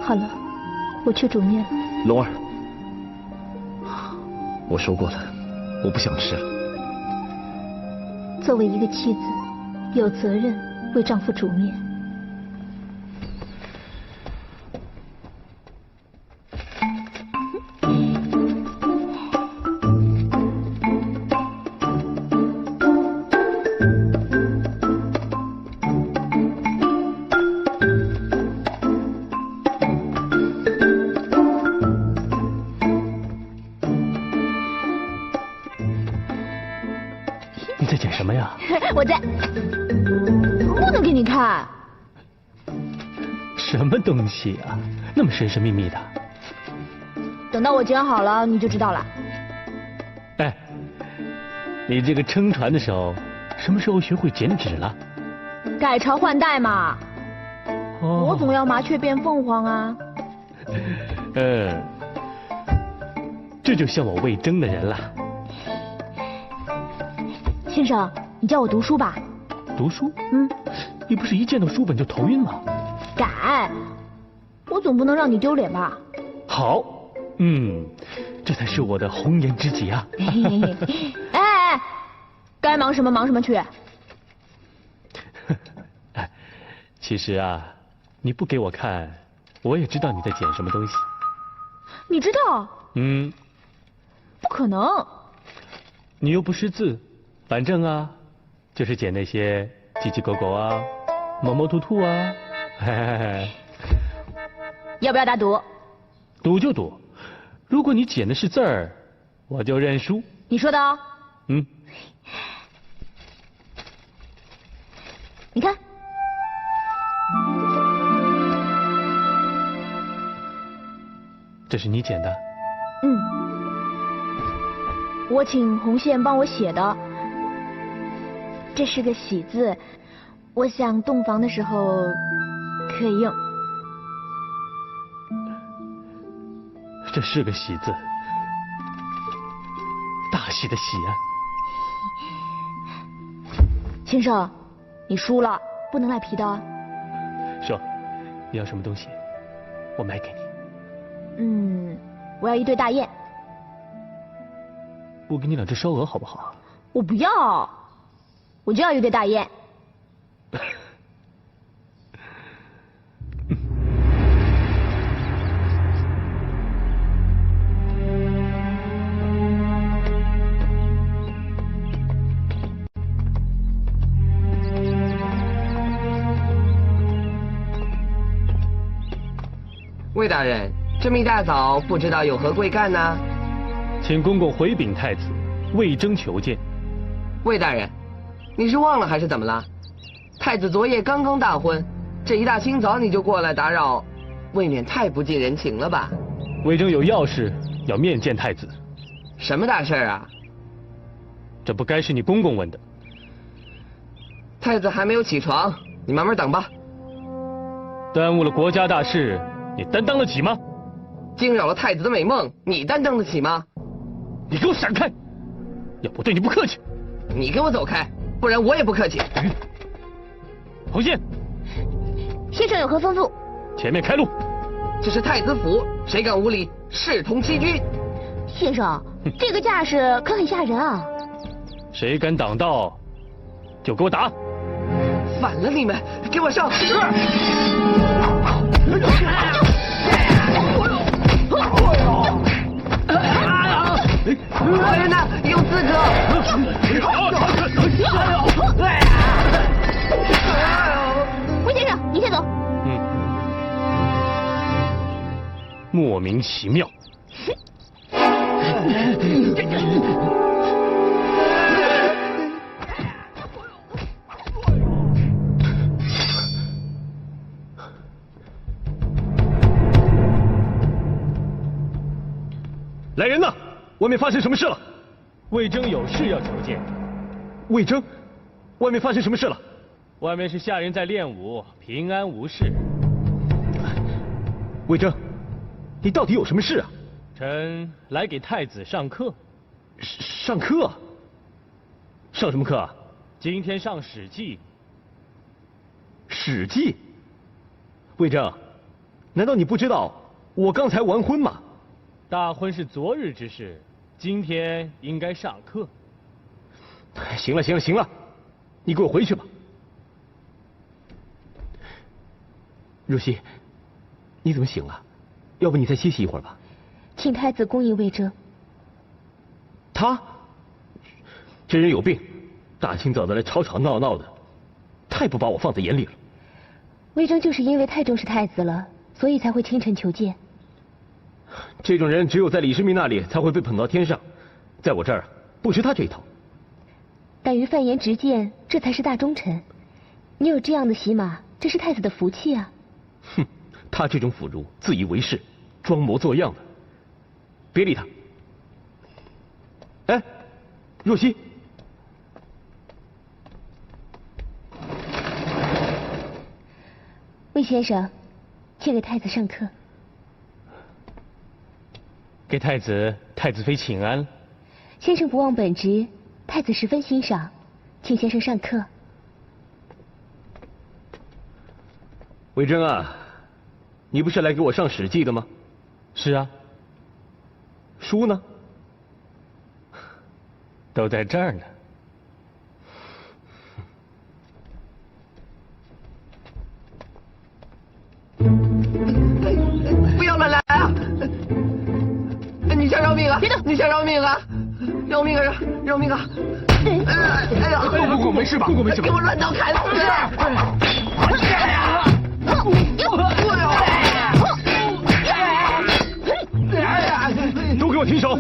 好了，我去煮面了。龙儿，我说过了，我不想吃了。作为一个妻子，有责任为丈夫煮面。你在剪什么呀？我在，不能给你看。什么东西啊？那么神神秘秘的。等到我剪好了，你就知道了。哎，你这个撑船的手，什么时候学会剪纸了？改朝换代嘛。哦，我总要麻雀变凤凰啊。这就像我魏征的人了。先生，你叫我读书吧。读书？嗯。你不是一见到书本就头晕吗？改，我总不能让你丢脸吧？好，这才是我的红颜知己啊！哎，该忙什么忙什么去。其实啊，你不给我看，我也知道你在捡什么东西。你知道？嗯。不可能。你又不识字，反正啊，就是捡那些鸡鸡狗狗啊、猫猫兔兔啊。嘿嘿嘿。要不要打赌？赌就赌，如果你捡的是字儿，我就认输。你说的哦。嗯。你看。这是你捡的？嗯，我请红线帮我写的。这是个喜字，我想洞房的时候可以用。这是个喜字，大喜的喜啊！先生，你输了，不能赖皮的。说，你要什么东西，我买给你。我要一对大雁。我给你2只烧鹅好不好？我不要，我就要一对大雁。魏大人，这么一大早，不知道有何贵干呢？请公公回禀太子，魏征求见。魏大人，你是忘了还是怎么了？太子昨夜刚刚大婚，这一大清早你就过来打扰，未免太不近人情了吧？魏征有要事要面见太子。什么大事啊？这不该是你公公问的。太子还没有起床，你慢慢等吧。耽误了国家大事，你担当得起吗？惊扰了太子的美梦，你担当得起吗？你给我闪开！要不对你不客气。你给我走开，不然我也不客气。红线，先生有何吩咐？前面开路。这是太子府，谁敢无礼，视同欺君。先生，这个架势可很吓人啊！谁敢挡道，就给我打！反了你们，给我上！来人呐，有刺客！魏先生，你先走。莫名其妙。来人呐！外面发生什么事了？魏征有事要求见。魏征，外面发生什么事了？外面是下人在练武，平安无事。魏征，你到底有什么事啊？臣来给太子上课。上课？上什么课啊？今天上《史记》。史记？魏征，难道你不知道我刚才完婚吗？大婚是昨日之事，今天应该上课。行了行了行了，你给我回去吧。若曦，你怎么醒了？要不你再歇息一会儿吧。请太子恭迎魏征。他，这人有病，大清早的来吵吵闹闹的，太不把我放在眼里了。魏征就是因为太重视太子了，所以才会清晨求见。这种人只有在李世民那里才会被捧到天上，在我这儿不吃他这一套。敢于犯言直谏，这才是大忠臣。你有这样的喜马，这是太子的福气啊。哼，他这种腐儒，自以为是，装模作样的，别理他。哎，若曦，魏先生，请给太子上课。给太子妃请安。先生不忘本职，太子十分欣赏，请先生上课。魏征啊，你不是来给我上《史记》的吗？是啊。书呢？都在这儿呢。别动！你想饶命啊！饶命啊！饶命啊！哎呀！公公没事吧？公公没事吧？给我乱刀砍死！都给我停手！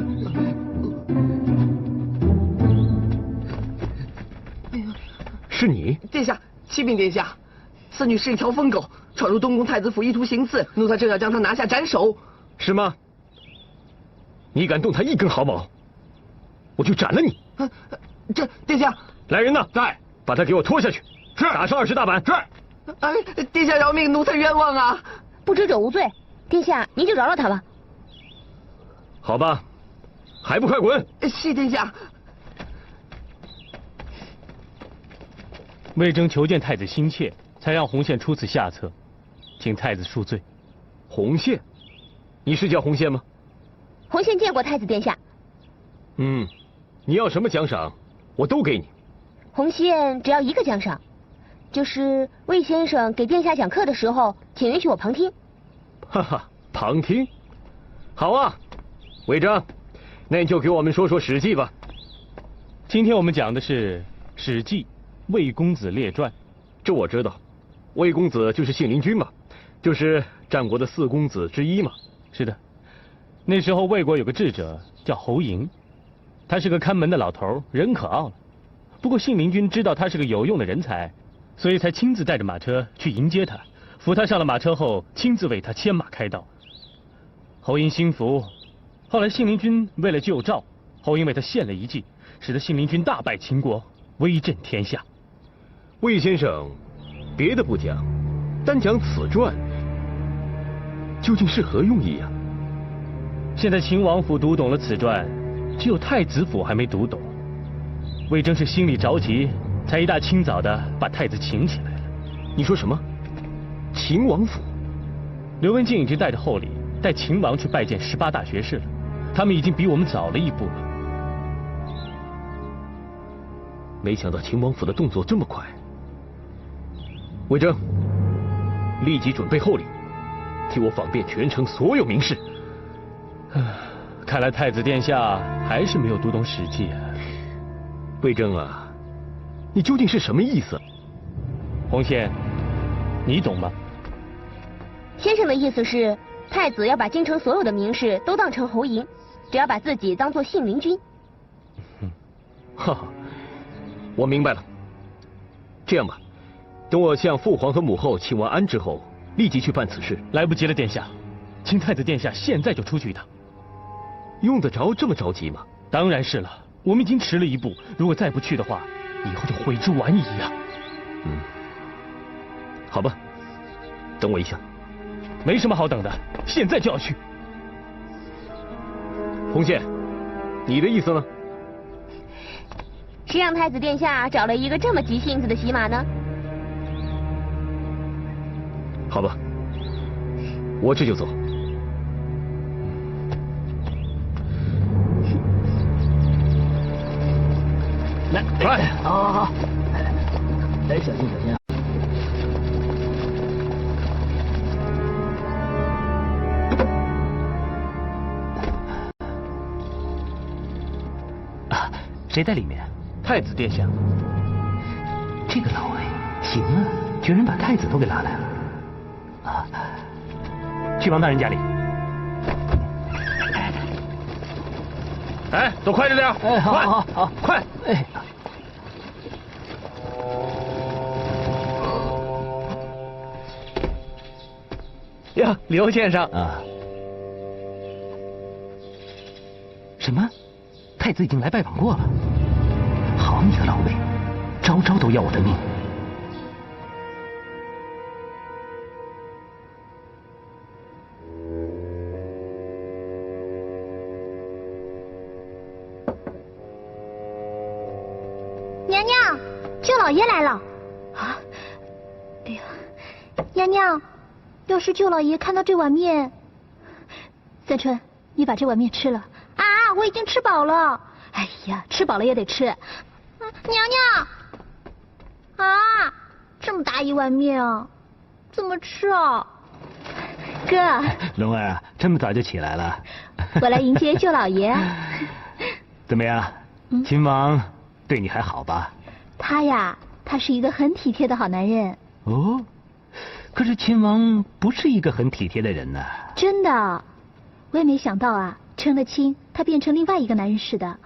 是你，殿下，启禀殿下，此女是一条疯狗，闯入东宫太子府，意图行刺，奴才正要将她拿下斩首。是吗？你敢动她一根毫毛，我就斩了你！这殿下，来人呐，在，把她给我拖下去，是，打上20大板，是。哎，殿下饶命，奴才冤枉啊！不知者无罪，殿下您就饶了他吧。好吧，还不快滚！谢殿下。魏征求见太子心切，才让红线出此下策，请太子恕罪。红线，你是叫红线吗？红线见过太子殿下。你要什么奖赏，我都给你。红线只要一个奖赏，就是魏先生给殿下讲课的时候，请允许我旁听。哈哈，旁听，好啊。魏征，那你就给我们说说《史记》吧。今天我们讲的是《史记·魏公子列传》。这我知道，魏公子就是信陵君嘛，就是战国的4公子之一嘛。是的，那时候魏国有个智者叫侯嬴，他是个看门的老头，人可傲了。不过信陵君知道他是个有用的人才，所以才亲自带着马车去迎接他，扶他上了马车后，亲自为他牵马开道。侯嬴心服。后来信陵君为了救赵，侯嬴为他献了一计，使得信陵君大败秦国，威震天下。魏先生，别的不讲，单讲此传，究竟是何用意啊？现在秦王府读懂了此传，只有太子府还没读懂。魏征是心里着急，才一大清早的把太子请起来了。你说什么？秦王府？刘文静已经带着厚礼带秦王去拜见18大学士了，他们已经比我们早了一步了。没想到秦王府的动作这么快。魏征，立即准备厚礼，替我访遍全城所有名士。看来太子殿下还是没有读懂《史记》啊。魏征啊，你究竟是什么意思？红线，你懂吗？先生的意思是，太子要把京城所有的名士都当成侯嬴，只要把自己当作信陵君。哈哈，我明白了。这样吧，等我向父皇和母后请完安之后，立即去办此事。来不及了，殿下，请太子殿下现在就出去一趟。用得着这么着急吗？当然是了，我们已经迟了一步，如果再不去的话，以后就悔之晚矣啊。好吧，等我一下。没什么好等的，现在就要去。红线，你的意思呢？是让太子殿下找了一个这么急性子的喜马呢？好吧，我这就走。来，快！好，来，小心小心啊！谁在里面？太子殿下。这个老魏行啊，居然把太子都给拉来了。去王大人家里。哎，走快着点！哎，好，快！哎。呀，刘先生啊！什么？太子已经来拜访过了。好你个老魏，招招都要我的命。娘娘，舅老爷来了。啊！哎呀，娘娘，要是舅老爷看到这碗面，三春，你把这碗面吃了。啊，我已经吃饱了。哎呀，吃饱了也得吃。娘娘，啊，这么大一碗面啊，怎么吃啊？哥，龙儿啊，这么早就起来了？我来迎接舅老爷。怎么样？秦王对你还好吧？他呀，他是一个很体贴的好男人。哦，可是秦王不是一个很体贴的人呢。真的，我也没想到啊，成了亲，他变成另外一个男人似的。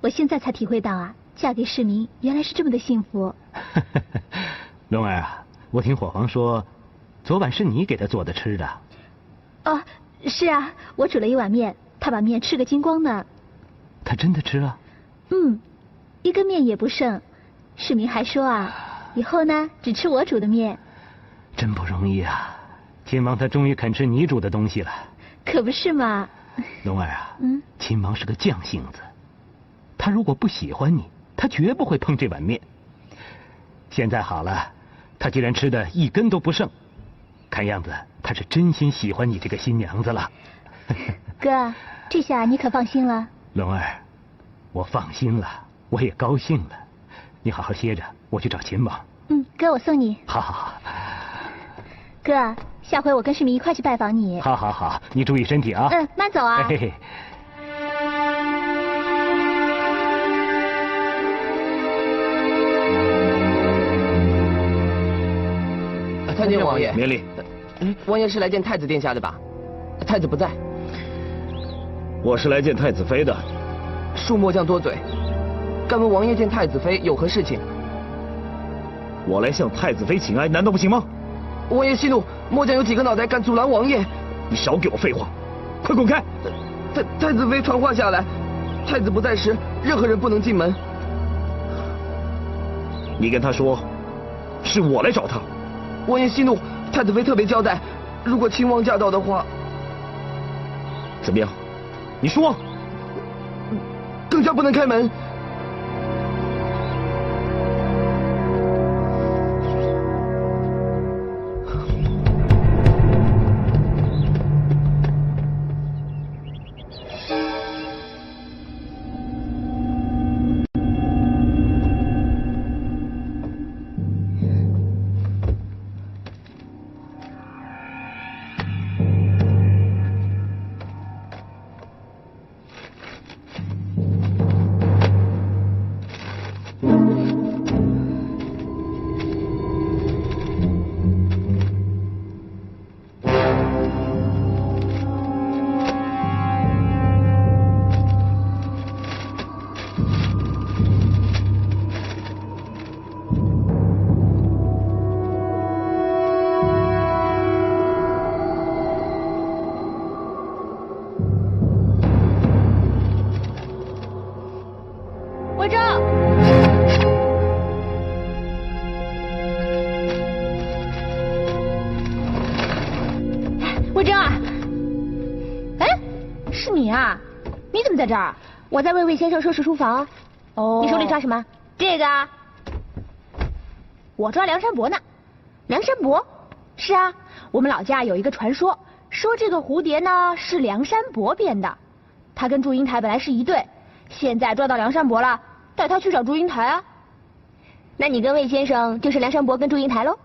我现在才体会到啊，嫁给世民原来是这么的幸福。龙儿啊，我听火皇说，昨晚是你给他做的吃的。哦，是啊，我煮了一碗面，他把面吃个精光呢。他真的吃了？一根面也不剩。世民还说啊，以后呢只吃我煮的面。真不容易啊，秦王他终于肯吃你煮的东西了。可不是嘛。龙儿啊，秦王是个犟性子，他如果不喜欢你，他绝不会碰这碗面。现在好了，他既然吃的一根都不剩，看样子他是真心喜欢你这个新娘子了。哥，这下你可放心了。龙儿，我放心了，我也高兴了。你好好歇着，我去找秦王。哥，我送你。好好好。哥，下回我跟世民一块去拜访你。好好好，你注意身体啊。慢走啊。嘿嘿。参见王爷。免礼。王爷是来见太子殿下的吧？太子不在。我是来见太子妃的。恕末将多嘴，敢问王爷见太子妃有何事情？我来向太子妃请安，难道不行吗？王爷息怒，末将有几个脑袋敢阻拦王爷。你少给我废话，快滚开！太子妃传话下来，太子不在时，任何人不能进门。你跟他说，是我来找他。王爷息怒，太子妃特别交代，如果亲王驾到的话，怎么样？你说。更加不能开门。在这儿，我在为魏先生收拾书房。哦，你手里抓什么？这个啊，我抓梁山伯呢。梁山伯？是啊，我们老家有一个传说，说这个蝴蝶呢是梁山伯编的。他跟祝英台本来是一对，现在抓到梁山伯了，带他去找祝英台啊。那你跟魏先生就是梁山伯跟祝英台喽？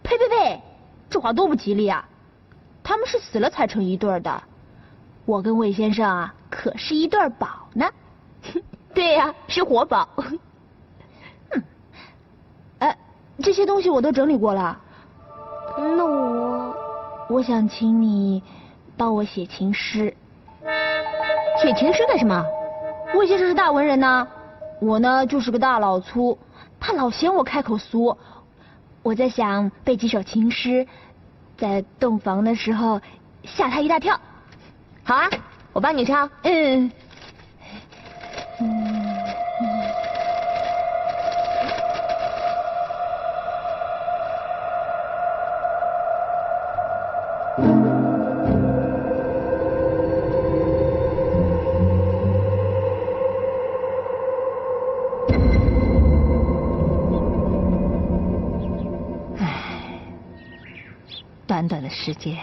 呸呸呸，这话多不吉利啊！他们是死了才成一对的。我跟魏先生啊，可是一对宝呢。对呀，是活宝。这些东西我都整理过了。那我想请你帮我写情诗。写情诗干什么？魏先生是大文人呢，我呢就是个大老粗，他老嫌我开口俗。我在想背几首情诗，在洞房的时候吓他一大跳。好啊，我帮你唱。短短的时间，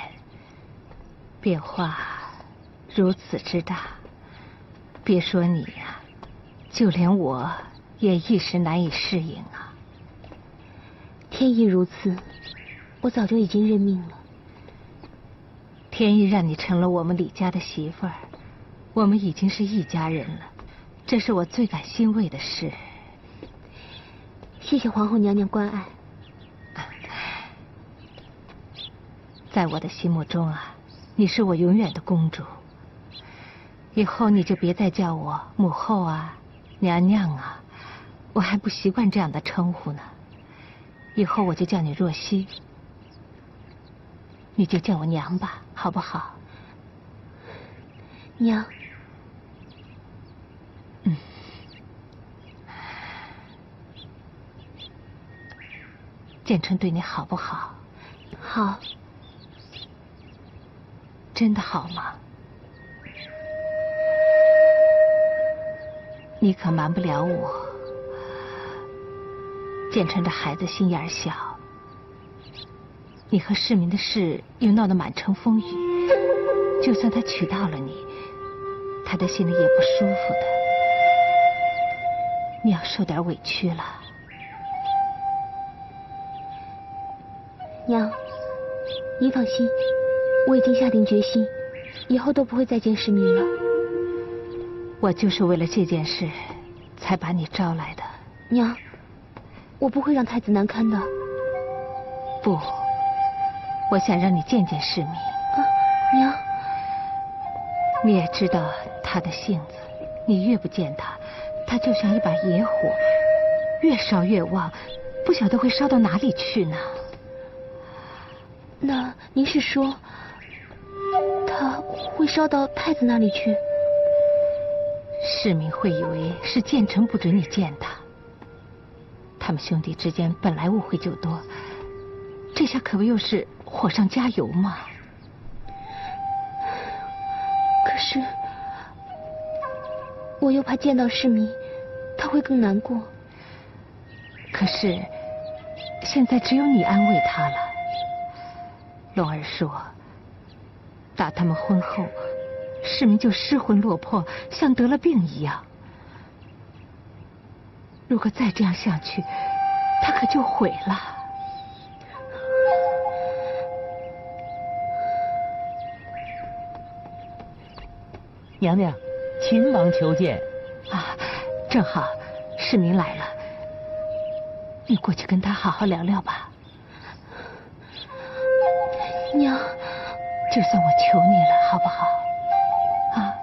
变化如此之大，别说你呀，就连我也一时难以适应啊。天意如此，我早就已经认命了。天意让你成了我们李家的媳妇儿，我们已经是一家人了，这是我最感欣慰的事。谢谢皇后娘娘关爱。在我的心目中啊，你是我永远的公主。以后你就别再叫我母后啊、娘娘啊，我还不习惯这样的称呼呢。以后我就叫你若曦，你就叫我娘吧，好不好？娘。建成对你好不好？好。真的好吗？你可瞒不了我，建成这孩子心眼小，你和世民的事又闹得满城风雨，就算他娶到了你，他的心里也不舒服的。你要受点委屈了。娘，您放心，我已经下定决心，以后都不会再见世民了。我就是为了这件事才把你招来的。娘，我不会让太子难堪的。不，我想让你见见世民。娘，你也知道他的性子，你越不见他，他就像一把野火，越烧越旺，不晓得会烧到哪里去呢。那您是说，他会烧到太子那里去？世民会以为是建成不准你见他，他们兄弟之间本来误会就多，这下可不又是火上加油吗？可是我又怕见到世民，他会更难过。可是现在只有你安慰他了。龙儿说，打他们婚后，世民就失魂落魄，像得了病一样。如果再这样下去，他可就毁了。娘娘，秦王求见。啊，正好，世民来了，你过去跟他好好聊聊吧。娘，就算我求你了，好不好？啊！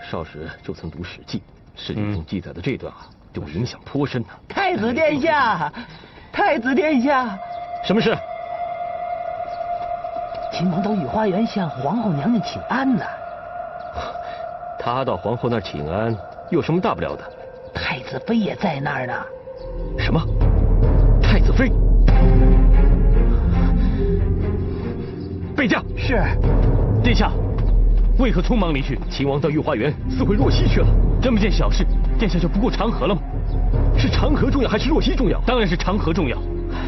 少时就曾读《史记》，史记中记载的这段啊，对我影响颇深呢。太子殿下，太子殿下，什么事？秦王到御花园向皇后娘娘请安呢。他到皇后那儿请安，有什么大不了的？太子妃也在那儿呢。什么？太子妃？备驾。是。殿下，为何匆忙离去？秦王到御花园私会若曦去了。这么件小事，殿下就不顾长河了吗？是长河重要还是若曦重要？当然是长河重要。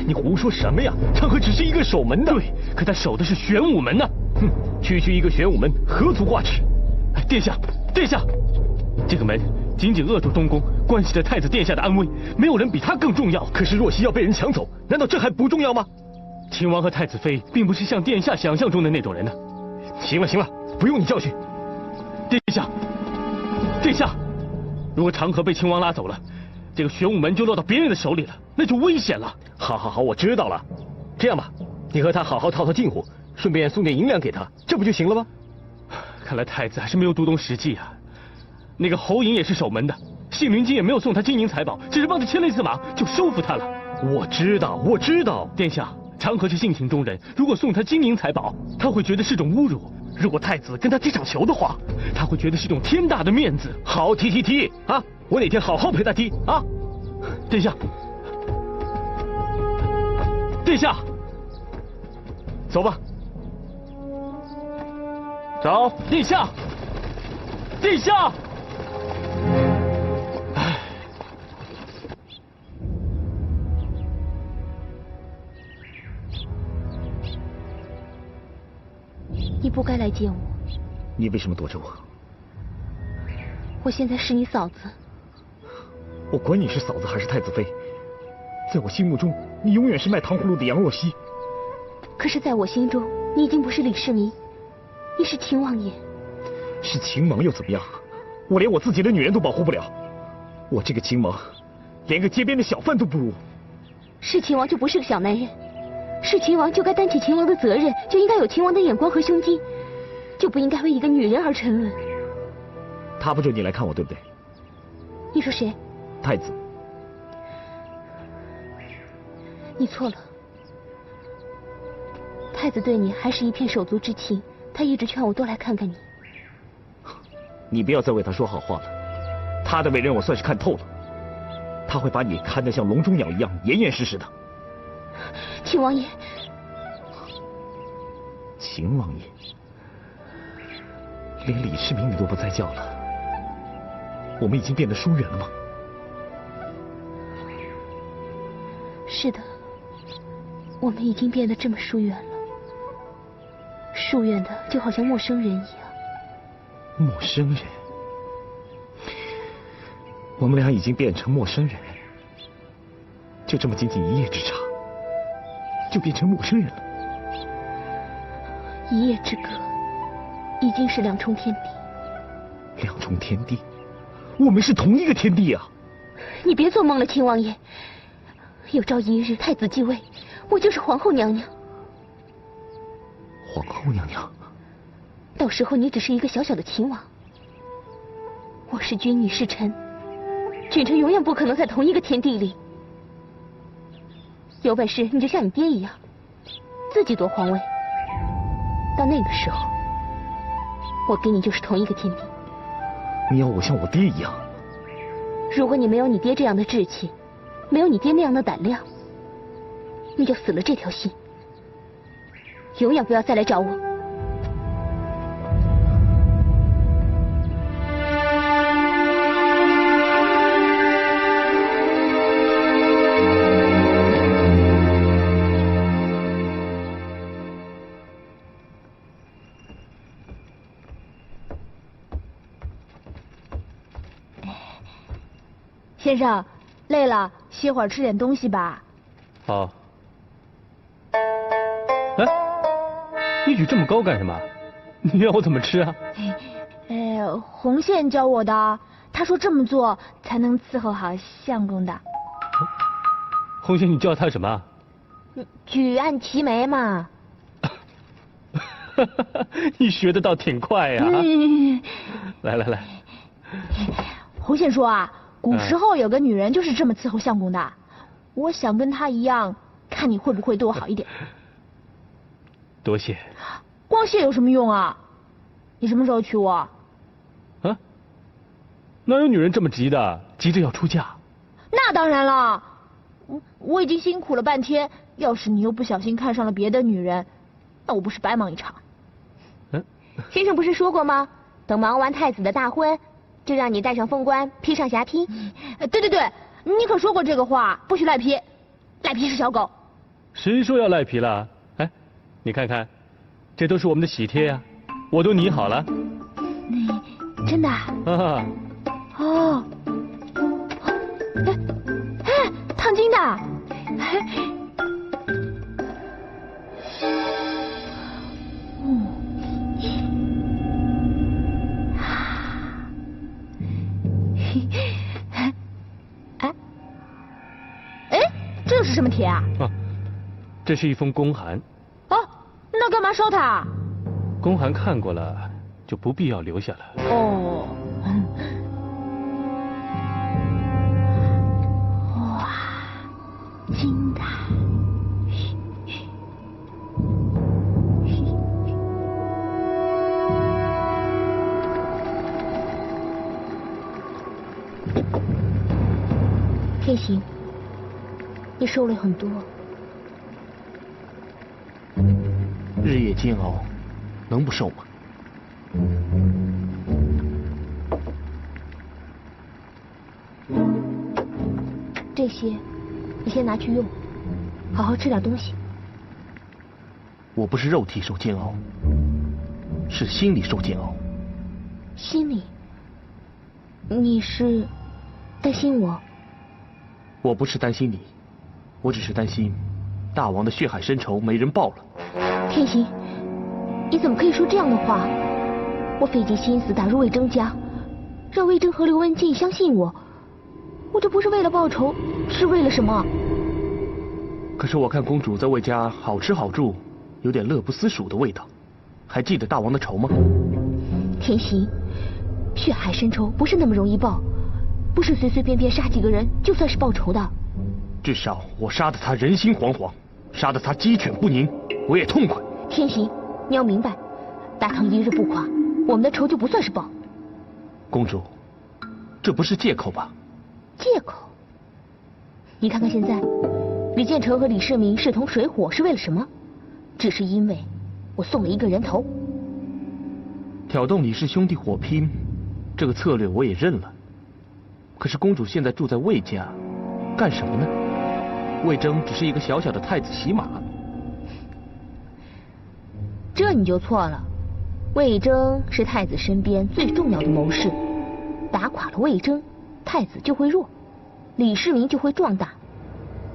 你胡说什么呀？长河只是一个守门的。对，可他守的是玄武门呢。哼，区区一个玄武门，何足挂齿？殿下，殿下，这个门紧紧扼住东宫，关系着太子殿下的安危，没有人比他更重要。可是若曦要被人抢走，难道这还不重要吗？秦王和太子妃并不是像殿下想象中的那种人呢。行了行了，不用你教训。殿下，殿下，如果长河被秦王拉走了，这个玄武门就落到别人的手里了，那就危险了。好好好，我知道了。这样吧，你和他好好套套近乎，顺便送点银两给他，这不就行了吗？看来太子还是没有读懂史记啊。那个侯嬴也是守门的，信陵君也没有送他金银财宝，只是帮他牵了一次马就收服他了。我知道，我知道。殿下，长河是性情中人，如果送他金银财宝，他会觉得是种侮辱；如果太子跟他踢场球的话，他会觉得是种天大的面子。好，踢啊！我哪天好好陪他踢啊！殿下，殿下，走吧。走，殿下，殿下。唉，你不该来见我。你为什么躲着我？我现在是你嫂子。我管你是嫂子还是太子妃，在我心目中，你永远是卖糖葫芦的杨若曦。可是，在我心中，你已经不是李世民，你是秦王爷。是秦王又怎么样？我连我自己的女人都保护不了，我这个秦王，连个街边的小贩都不如。是秦王就不是个小男人，是秦王就该担起秦王的责任，就应该有秦王的眼光和胸襟，就不应该为一个女人而沉沦。他不准你来看我，对不对？你说谁？太子。你错了，太子对你还是一片手足之情，他一直劝我多来看看你。你不要再为他说好话了，他的为人我算是看透了，他会把你看得像笼中鸟一样严严实实的。秦王爷，秦王爷，连李世民你都不再叫了，我们已经变得疏远了吗？是的，我们已经变得这么疏远了，疏远的就好像陌生人一样。陌生人，我们俩已经变成陌生人，就这么仅仅一夜之差，就变成陌生人了。一夜之隔，已经是两重天地。两重天地，我们是同一个天地啊！你别做梦了，秦王爷。有朝一日太子继位，我就是皇后娘娘。皇后娘娘。到时候你只是一个小小的秦王，我是君，你是臣，君臣永远不可能在同一个天地里。有本事你就像你爹一样，自己夺皇位。到那个时候，我跟你就是同一个天地。你要我像我爹一样？如果你没有你爹这样的志气，没有你爹那样的胆量，你就死了这条心，永远不要再来找我。先生，累了，歇会儿吃点东西吧。好。哎，你举这么高干什么？你让我怎么吃啊？红线教我的，他说这么做才能伺候好相公的。红线，你叫他什么？举案齐眉嘛。你学得倒挺快呀！来来来。红线说啊。古时候有个女人就是这么伺候相公的，我想跟她一样，看你会不会对我好一点。多谢。光谢有什么用啊？你什么时候娶我？啊？哪有女人这么急的？急着要出嫁？那当然了，我已经辛苦了半天，要是你又不小心看上了别的女人，那我不是白忙一场？先生不是说过吗？等忙完太子的大婚，就让你带上凤冠，披上霞帔。对对对，你可说过这个话，不许赖皮，赖皮是小狗。谁说要赖皮了？哎，你看看，这都是我们的喜帖呀，我都拟好了。真的啊？哦，哎，烫金的。这是什么帖啊？这是一封公函。哦，那干嘛烧它？公函看过了，就不必要留下了。哦。哇，金的。天行，你受了很多，日夜煎熬，能不受吗？这些你先拿去用，好好吃点东西。我不是肉体受煎熬，是心里受煎熬。心里？你是担心我？我不是担心你，我只是担心大王的血海深仇没人报了。天行，你怎么可以说这样的话？我费尽心思打入魏征家，让魏征和刘文静相信我，我这不是为了报仇，是为了什么？可是我看公主在魏家好吃好住，有点乐不思蜀的味道，还记得大王的仇吗？天行，血海深仇不是那么容易报，不是随随便便杀几个人就算是报仇的。至少我杀得他人心惶惶，杀得他鸡犬不宁，我也痛快。天行，你要明白，大唐一日不垮，我们的仇就不算是报。公主，这不是借口吧？借口？你看看现在，李建成和李世民势同水火是为了什么？只是因为我送了一个人头。挑动李氏兄弟火拼，这个策略我也认了。可是公主现在住在魏家，干什么呢？魏征只是一个小小的太子洗马。这你就错了，魏征是太子身边最重要的谋士，打垮了魏征，太子就会弱，李世民就会壮大，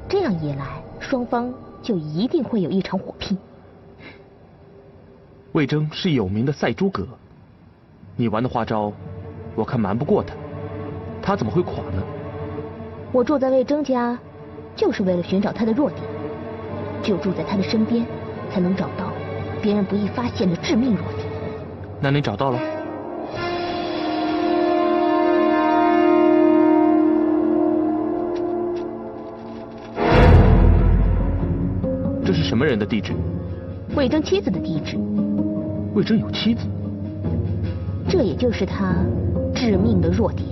这样一来，双方就一定会有一场火拼。魏征是有名的赛诸葛，你玩的花招，我看瞒不过他，他怎么会垮呢？我住在魏征家，就是为了寻找他的弱点，只有住在他的身边，才能找到别人不易发现的致命弱点。那你找到了？这是什么人的地址？魏征妻子的地址。魏征有妻子？这也就是他致命的弱点。